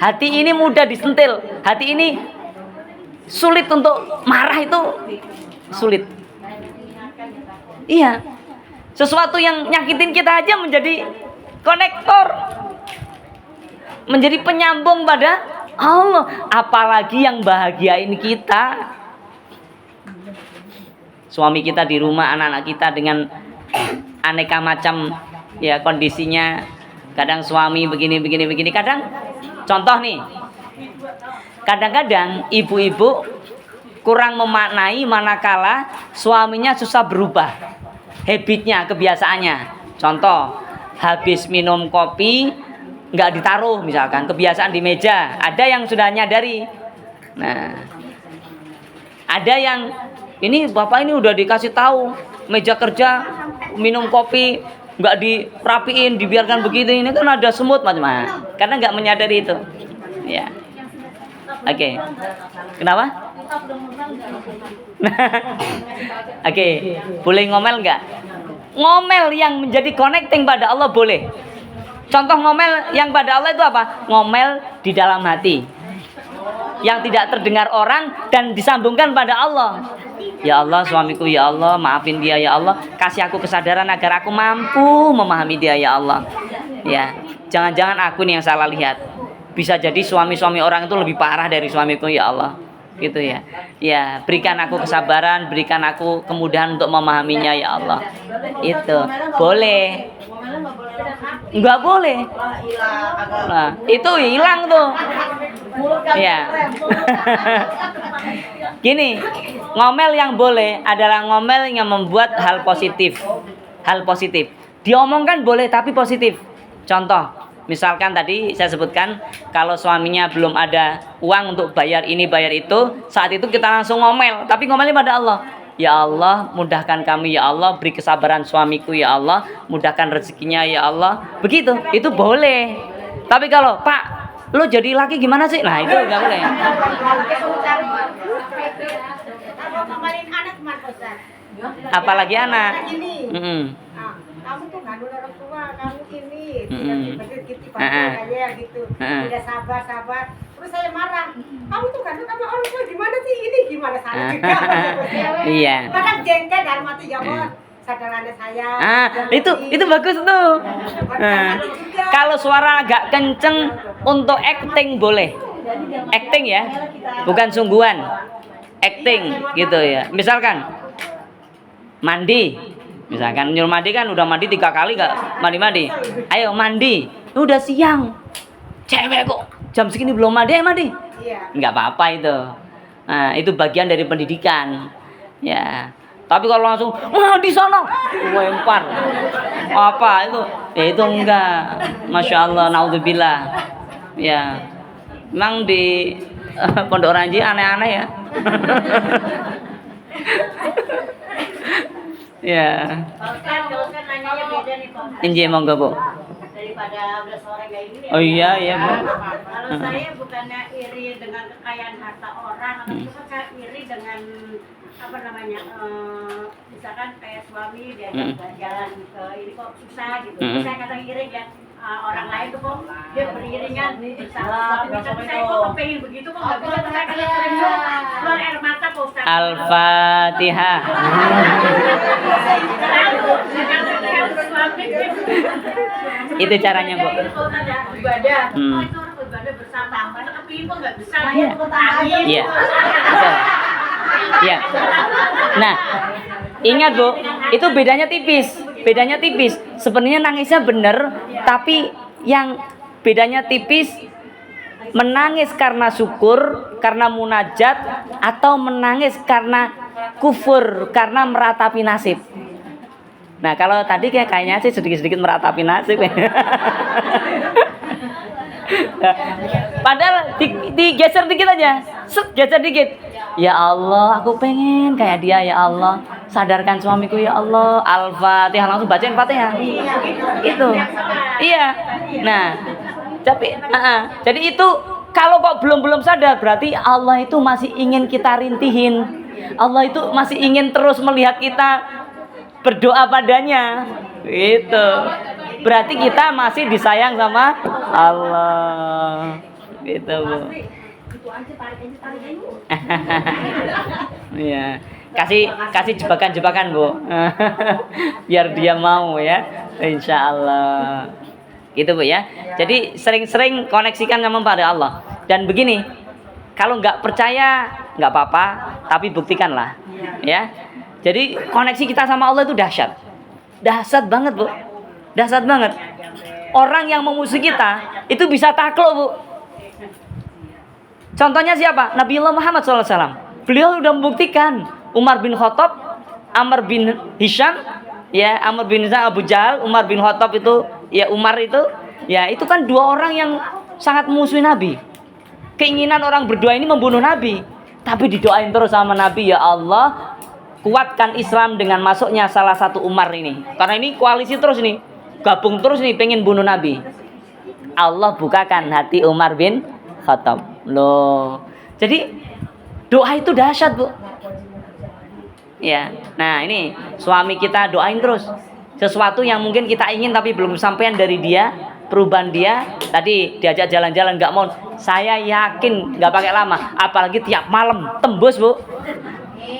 Speaker 1: Hati ini mudah disentil. Hati ini sulit untuk marah, itu sulit. Iya. Sesuatu yang nyakitin kita aja menjadi konektor, menjadi penyambung pada Allah. Apalagi yang bahagiain kita, suami kita di rumah, anak-anak kita dengan aneka macam ya kondisinya. Kadang suami begini. Kadang contoh nih, kadang-kadang ibu-ibu kurang memaknai manakala suaminya susah berubah habitnya, kebiasaannya. Contoh, habis minum kopi nggak ditaruh misalkan, kebiasaan di meja. Ada yang sudah nyadari. Nah, ada yang ini bapak ini udah dikasih tahu meja kerja minum kopi nggak dirapiin, dibiarkan begitu, ini kan ada semut macam-macam. Karena nggak menyadari itu. Ya. Oke. Kenapa? Oke. Boleh ngomel nggak? Ngomel yang menjadi connecting pada Allah boleh. Contoh ngomel yang pada Allah itu apa? Ngomel di dalam hati, yang tidak terdengar orang dan disambungkan pada Allah. Ya Allah, suamiku ya Allah, maafin dia ya Allah, kasih aku kesadaran agar aku mampu memahami dia ya Allah. Ya, jangan-jangan aku nih yang salah lihat. Bisa jadi suami-suami orang itu lebih parah dari suamiku ya Allah. Gitu ya. Ya, berikan aku kesabaran, berikan aku kemudahan untuk memahaminya ya Allah. Itu boleh. Enggak boleh. Nah, itu hilang tuh. Ya. Gini, ngomel yang boleh adalah ngomel yang membuat hal positif. Hal positif. Diomongkan boleh tapi positif. Contoh, misalkan tadi saya sebutkan kalau suaminya belum ada uang untuk bayar ini bayar itu, saat itu kita langsung ngomel, tapi ngomelnya pada Allah. Ya Allah, mudahkan kami ya Allah, beri kesabaran suamiku ya Allah, mudahkan rezekinya ya Allah. Begitu, itu boleh. Tapi kalau, Pak, lo jadi laki gimana sih? Nah, itu enggak boleh. Apalagi anak.
Speaker 4: Kamu tuh ngandung orang tua, kamu ini, gitu, gitu, tidak sabar. Terus saya marah, kamu tuh ngandung sama orang tua gimana sih ini, gimana salah juga.
Speaker 1: Iya.
Speaker 4: Bahkan jengkel dalam hati jawab, sadarannya saya.
Speaker 1: Itu bagus tuh. Kalau suara agak kenceng untuk acting boleh. Acting ya, bukan sungguhan. Acting gitu ya. Misalkan mandi. Misalkan nyuruh mandi kan udah mandi 3 kali gak mandi. Ayo mandi. Udah siang. Cewek kok jam segini belum mandi, mandi. Enggak apa-apa itu. Nah, itu bagian dari pendidikan. Ya. Tapi kalau langsung di sana lempar. Apa itu? Itu enggak. Masya Allah, naudzubillah. Ya. Memang di Pondok Ranji aneh-aneh ya. Ya.
Speaker 4: Kalau kan nanyanya beda nih Pak.
Speaker 1: Injil monggo Bu.
Speaker 4: Daripada udah sore kayak gini ya.
Speaker 1: Oh iya Bu.
Speaker 4: Kalau saya bukannya iri dengan kekayaan harta orang, atau saya iri dengan apa namanya, misalkan kayak suami dia jalan ke ini kok susah gitu. Saya kadang iri ya. Orang lain tuh kok dia beriringan bersama suami, tapi saya kok kepengen begitu kok nggak bisa, saya kadang keluar air mata Pak Ustaz.
Speaker 1: Al-Fatihah. Itu caranya Bu.
Speaker 4: Ibadah. Itu orang ibadah bersama, karena kepingin kok nggak bisa.
Speaker 1: Iya. Iya. Nah, ingat Bu, itu bedanya tipis. Sebenarnya nangisnya bener, tapi yang bedanya tipis, menangis karena syukur, karena munajat, atau menangis karena kufur, karena meratapi nasib. Nah, kalau tadi kayaknya sih sedikit-sedikit meratapi nasib. Padahal digeser dikit aja, geser dikit. Ya Allah, aku pengen kayak dia ya Allah. Sadarkan suamiku ya Allah. Al-Fatihah, langsung bacain Fatihah. Itu. Iya. Nah, jadi itu kalau kok belum sadar berarti Allah itu masih ingin kita rintihin. Allah itu masih ingin terus melihat kita berdoa padanya. Gitu. Berarti kita masih disayang sama Allah. Gitu, Bu. Iya. Kasih jebakan-jebakan, Bu. Biar dia mau ya. Insya Allah. Gitu Bu ya. Jadi sering-sering koneksikan sama pada Allah. Dan begini, kalau nggak percaya nggak apa-apa, tapi buktikanlah, ya. Jadi koneksi kita sama Allah itu dahsyat, dahsyat banget Bu, dahsyat banget. Orang yang memusuhi kita itu bisa takluk Bu. Contohnya siapa? Nabiullah Muhammad SAW. Beliau sudah membuktikan. Umar bin Khattab, Amr bin Hisham, ya Amr bin Hisham, Abu Jahal, Umar bin Khattab itu, ya Umar itu, ya itu kan dua orang yang sangat memusuhi Nabi. Keinginan orang berdua ini membunuh Nabi, tapi didoain terus sama Nabi, ya Allah, kuatkan Islam dengan masuknya salah satu Umar ini. Karena ini koalisi terus nih, gabung terus nih, pengen bunuh Nabi. Allah bukakan hati Umar bin Khattab. Loh, jadi doa itu dahsyat Bu. Ya, nah ini suami kita doain terus sesuatu yang mungkin kita ingin tapi belum sampean dari dia, perubahan dia. Tadi diajak jalan-jalan nggak mau, saya yakin nggak pakai lama. Apalagi tiap malam tembus Bu,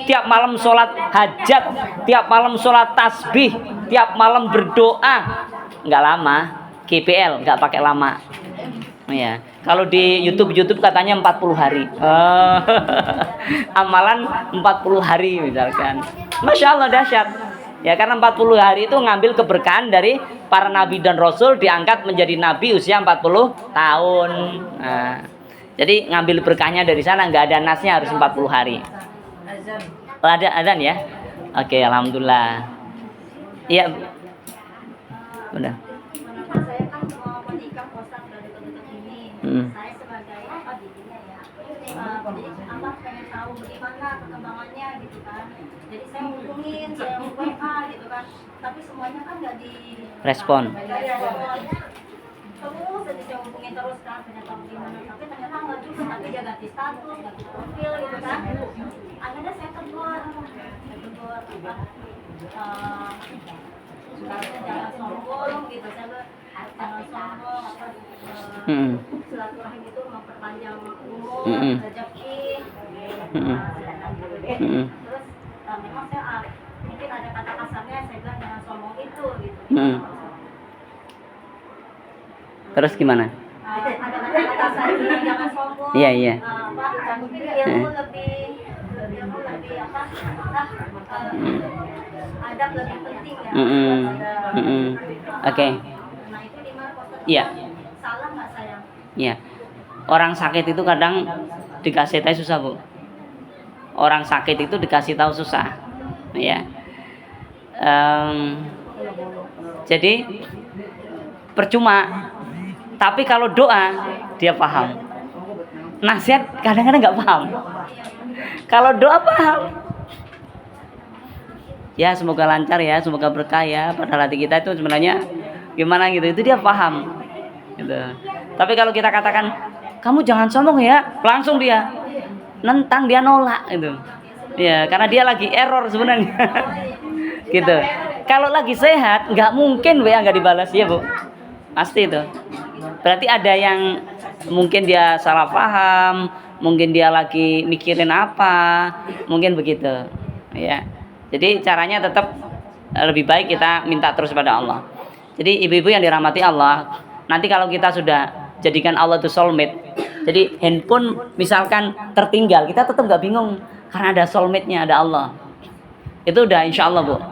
Speaker 1: tiap malam sholat hajat, tiap malam sholat tasbih, tiap malam berdoa, nggak lama. GPL nggak pakai lama. Ya, kalau di YouTube katanya 40 hari. Amalan 40 hari misalkan. Masya Allah dahsyat. Ya karena 40 hari itu ngambil keberkahan dari para nabi dan rasul, diangkat menjadi nabi usia 40 tahun. Nah, jadi ngambil berkahnya dari sana, nggak ada nasnya harus 40 hari. Ada azan ya? Oke, alhamdulillah. Iya. Benar.
Speaker 4: Saya kan mau menikah Ustaz dari dekat ini. Saya sebagai apa dirinya ya. Jadi apa pengen tahu bagaimana perkembangannya gitu kan. Jadi saya hubungin, saya WA gitu kan. Tapi semuanya kan nggak di
Speaker 1: Respon.
Speaker 4: Terus jadi saya hubungin terus kan, pengen tahu gimana. Tapi ternyata nggak juga, tapi dia ganti status, ganti profil gitu kan. Akhirnya saya tegur apa? Jangan sombong gitu, saya jangan sombong apa silaturahim itu memperpanjang umur, rezeki. Terus memang saya mungkin ada kata kasarnya, saya bilang jangan sombong itu gitu.
Speaker 1: Terus gimana?
Speaker 4: Ada kata kasar jangan sombong.
Speaker 1: Iya, iya.
Speaker 4: Ilmu lebih apa? Adab lebih penting ya.
Speaker 1: Oke.
Speaker 4: Nah itu di mana Ustaz?
Speaker 1: Iya.
Speaker 4: Salah nggak saya?
Speaker 1: Iya. Orang sakit itu kadang dikasih tahu susah Bu. Orang sakit itu dikasih tahu susah. Ya. Jadi percuma. Tapi kalau doa dia paham. Nasihat kadang-kadang nggak paham. Kalau doa paham. Ya semoga lancar ya, semoga berkah ya. Padahal hati kita itu sebenarnya gimana gitu, itu dia paham gitu. Tapi kalau kita katakan kamu jangan sombong ya, langsung dia nentang, dia nolak gitu. Ya karena dia lagi error sebenarnya. Gitu. Kalau lagi sehat nggak mungkin WA nggak dibalas ya Bu, pasti itu. Berarti ada yang mungkin dia salah paham, mungkin dia lagi mikirin apa, mungkin begitu ya. Jadi caranya tetap lebih baik kita minta terus pada Allah. Jadi ibu-ibu yang dirahmati Allah, nanti kalau kita sudah jadikan Allah itu soulmate, jadi handphone misalkan tertinggal, kita tetap nggak bingung karena ada soulmate-nya, ada Allah. Itu udah insya Allah Bu,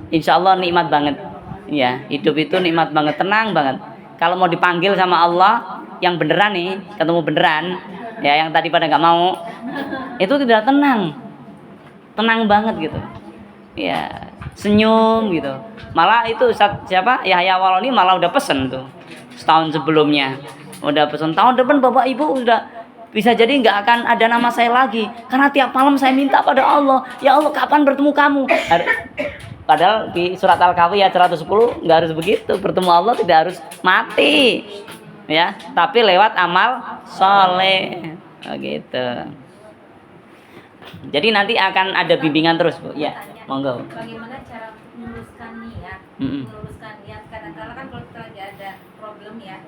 Speaker 1: insya Allah nikmat banget. Ya hidup itu nikmat banget, tenang banget. Kalau mau dipanggil sama Allah yang beneran nih, ketemu beneran, ya yang tadi pada nggak mau, itu tidak tenang, tenang banget gitu. Ya senyum gitu. Malah itu siapa Yahya Waloni malah udah pesen tuh setahun sebelumnya, udah pesen tahun depan Bapak Ibu udah bisa jadi nggak akan ada nama saya lagi karena tiap malam saya minta pada Allah, ya Allah kapan bertemu kamu. Padahal di surat Al-Kahfi ayat 110 nggak harus begitu, bertemu Allah tidak harus mati ya, tapi lewat amal soleh gitu. Jadi nanti akan ada bimbingan terus Bu. Ya, monggo.
Speaker 3: Bagaimana cara meluruskan niat? Meluruskan niat kadang-kadang kan kalau kita lagi ada problem ya,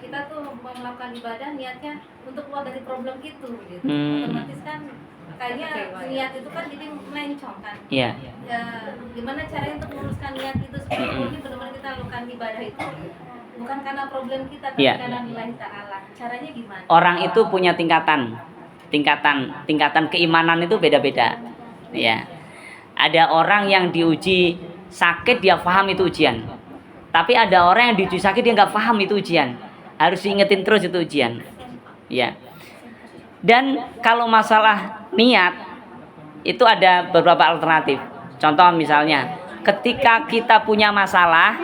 Speaker 3: kita tuh mau melakukan ibadah niatnya untuk keluar dari problem itu gitu. Otomatis kan kayaknya niat itu kan jadi melencong kan.
Speaker 1: Iya.
Speaker 3: Gimana caranya untuk meluruskan niat itu supaya ini benar-benar kita lakukan ibadah itu Bukan karena problem kita, tapi
Speaker 1: Iya.
Speaker 3: karena nilai ta'ala. Caranya gimana?
Speaker 1: Orang itu punya tingkatan keimanan itu beda-beda. Ya. Ada orang yang diuji sakit dia paham itu ujian. Tapi ada orang yang diuji sakit dia nggak paham itu ujian. Harus diingetin terus itu ujian. Ya. Dan kalau masalah niat itu ada beberapa alternatif. Contoh misalnya, ketika kita punya masalah,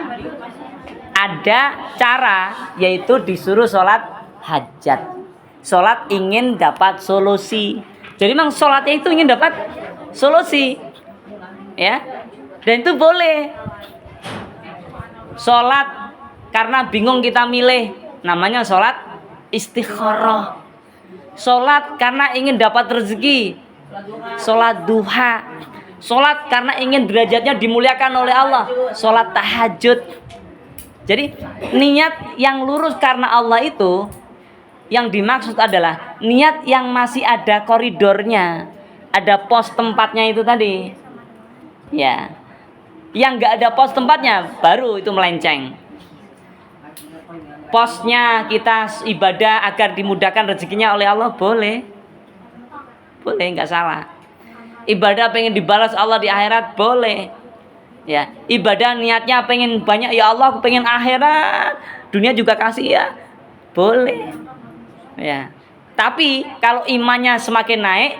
Speaker 1: ada cara yaitu disuruh sholat hajat. Sholat ingin dapat solusi. Jadi memang sholatnya itu ingin dapat solusi, ya. Dan itu boleh. Sholat karena bingung kita milih, namanya sholat istikharah. Sholat karena ingin dapat rezeki, sholat duha. Sholat karena ingin derajatnya dimuliakan oleh Allah, sholat tahajud. Jadi niat yang lurus karena Allah itu, yang dimaksud adalah niat yang masih ada koridornya, ada pos tempatnya itu tadi. Ya, yang nggak ada pos tempatnya baru itu melenceng. Posnya kita ibadah agar dimudahkan rezekinya oleh Allah, boleh, nggak salah. Ibadah pengen dibalas Allah di akhirat, boleh. Ya, ibadah niatnya pengen banyak, ya Allah aku pengen akhirat, dunia juga kasih ya, boleh. Ya, tapi kalau imannya semakin naik,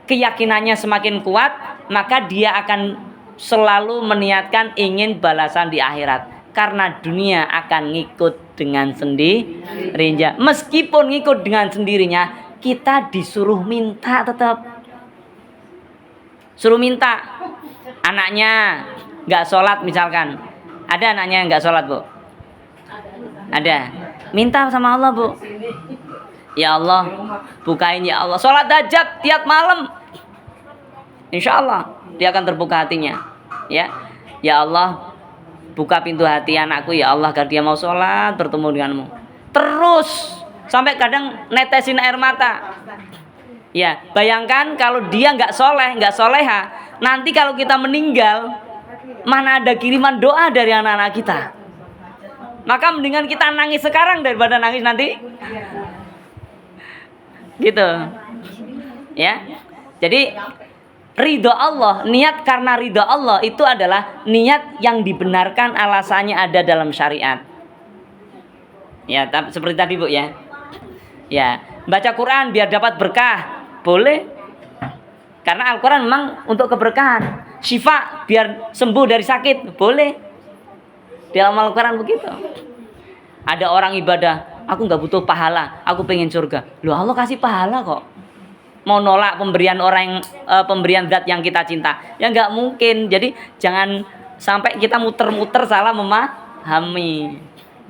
Speaker 1: keyakinannya semakin kuat, maka dia akan selalu meniatkan ingin balasan di akhirat, karena dunia akan ngikut dengan sendirinya. Meskipun ngikut dengan sendirinya, kita disuruh minta tetap. Suruh minta. Anaknya nggak sholat misalkan, ada anaknya yang nggak sholat bu, ada, minta sama Allah bu, ya Allah bukain ya Allah sholat hajat tiap malam, insya Allah dia akan terbuka hatinya, ya Allah buka pintu hati anakku ya Allah agar dia mau sholat bertemu denganmu, terus sampai kadang netesin air mata. Ya, bayangkan kalau dia nggak soleh, nggak soleha, nanti kalau kita meninggal, mana ada kiriman doa dari anak-anak kita. Maka mendingan kita nangis sekarang daripada nangis nanti. Gitu. Ya. Jadi ridho Allah, niat karena ridho Allah itu adalah niat yang dibenarkan, alasannya ada dalam syariat. Ya, seperti tadi Bu ya. Ya, baca Quran biar dapat berkah, boleh. Karena Al-Quran memang untuk keberkahan. Syifa biar sembuh dari sakit, boleh. Dalam Al-Quran begitu. Ada orang ibadah, aku nggak butuh pahala, aku pengen surga. Loh, Allah kasih pahala kok. Mau nolak pemberian pemberian zat yang kita cinta? Ya nggak mungkin. Jadi jangan sampai kita muter-muter salah memahami.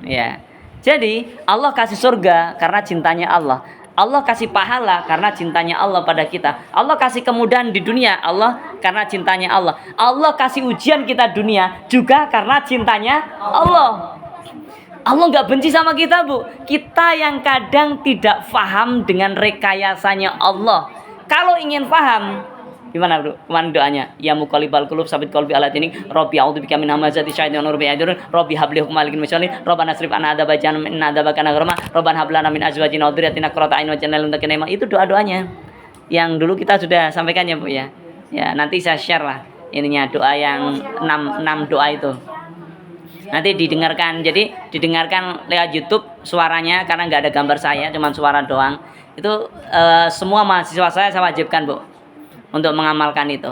Speaker 1: Ya. Jadi Allah kasih surga karena cintanya Allah. Allah kasih pahala karena cintanya Allah pada kita. Allah kasih kemudahan di dunia, Allah karena cintanya Allah. Allah kasih ujian kita dunia juga karena cintanya Allah. Allah nggak benci sama kita bu. Kita yang kadang tidak paham dengan rekayasanya Allah. Kalau ingin paham, gimana bro? Kemana doanya? Ya muqallibal qulub sabit qalbi ala dinik. Rabbi a'udzubika min hamazati syaithanir rajim. Rabbi habli hukman malikin musyallin. Rabbana asrif anna adzaba jahannam inna adzabaka kana gharama. Rabbana hab lana min azwajina wa dhurriyyatina qurrata a'yun waj'alna lil muttaqina imama. Itu doa-doanya yang dulu kita sudah sampaikan ya Bu ya. Ya, nanti saya share lah ininya doa yang 6 doa itu. Nanti didengarkan. Jadi didengarkan lewat YouTube suaranya karena nggak ada gambar saya, cuma suara doang. Itu semua mahasiswa saya wajibkan Bu untuk mengamalkan itu.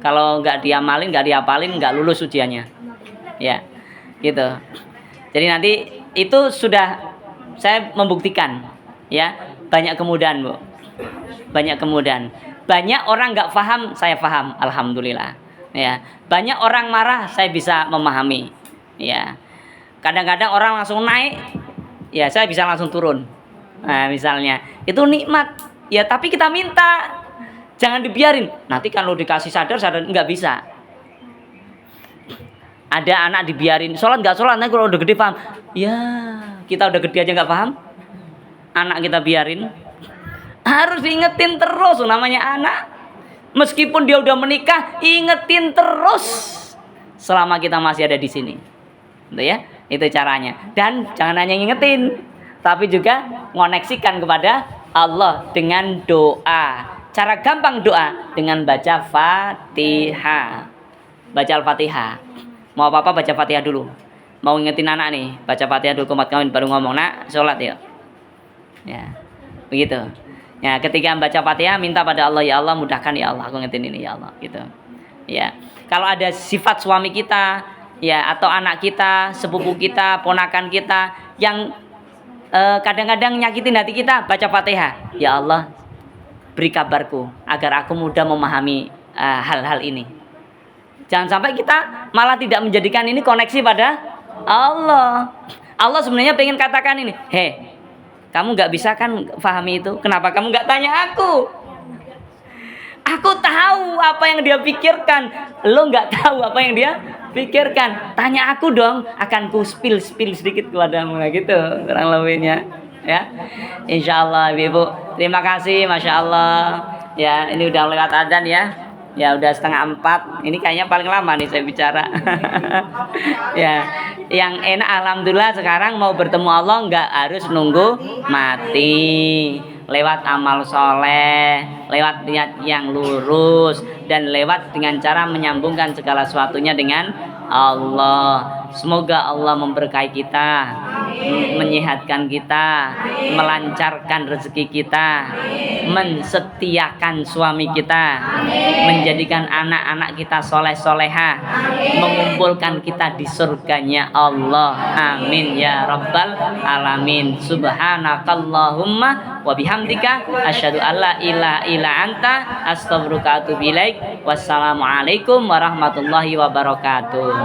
Speaker 1: Kalau nggak diamalin, nggak diapalin, nggak lulus ujiannya. Ya, gitu. Jadi nanti itu sudah saya membuktikan, ya banyak kemudahan Bu, banyak kemudahan. Banyak orang nggak paham, saya paham, alhamdulillah. Ya, banyak orang marah, saya bisa memahami. Ya, kadang-kadang orang langsung naik, ya saya bisa langsung turun. Nah, misalnya itu nikmat. Ya, tapi kita minta. Jangan dibiarin. Nanti kalau dikasih sadar nggak bisa. Ada anak dibiarin sholat nggak sholat, nanti kalau udah gede paham. Ya kita udah gede aja nggak paham. Anak kita biarin. Harus diingetin terus, namanya anak. Meskipun dia udah menikah, ingetin terus selama kita masih ada di sini. Gitu ya. Itu caranya. Dan jangan hanya ngingetin, tapi juga ngoneksikan kepada Allah dengan doa. Cara gampang doa dengan baca Fatihah. Baca Al-Fatihah. Mau apa-apa baca Fatihah dulu. Mau ngingetin anak nih, baca Fatihah dulu kumat kawin baru ngomong, "Nak, sholat yuk." Ya. Begitu. Ya, ketika baca Fatihah minta pada Allah, "Ya Allah, mudahkan ya Allah, aku ngingetin ini ya Allah." Gitu. Ya. Kalau ada sifat suami kita, ya, atau anak kita, sepupu kita, ponakan kita yang kadang-kadang nyakitin hati kita, baca Fatihah. "Ya Allah, beri kabarku agar aku mudah memahami hal-hal ini." Jangan sampai kita malah tidak menjadikan ini koneksi pada Allah. Allah sebenarnya pengen katakan ini, "Hei, kamu nggak bisa kan pahami itu? Kenapa kamu nggak tanya aku? Aku tahu apa yang dia pikirkan. Lo nggak tahu apa yang dia pikirkan. Tanya aku dong, akan ku spill sedikit kepadamu." Nah, gitu kurang lebihnya. Ya, insya Allah ibu. Terima kasih, masya Allah. Ya, ini udah lewat adzan ya. Ya, udah 3:30. Ini kayaknya paling lama nih saya bicara. Ya, yang enak alhamdulillah sekarang mau bertemu Allah nggak harus nunggu mati. Lewat amal soleh, lewat niat yang lurus, dan lewat dengan cara menyambungkan segala sesuatunya dengan Allah. Semoga Allah memberkahi kita, menyehatkan kita, melancarkan rezeki kita, mensetiakan suami kita, menjadikan anak-anak kita soleh-soleha, mengumpulkan kita di surganya Allah. Amin ya rabbal alamin. Subhanakallahumma wa bihamdika asyhadu alla ilaha illa anta astaghfiruka wa atubu ilaik. Wassalamualaikum warahmatullahi wabarakatuh.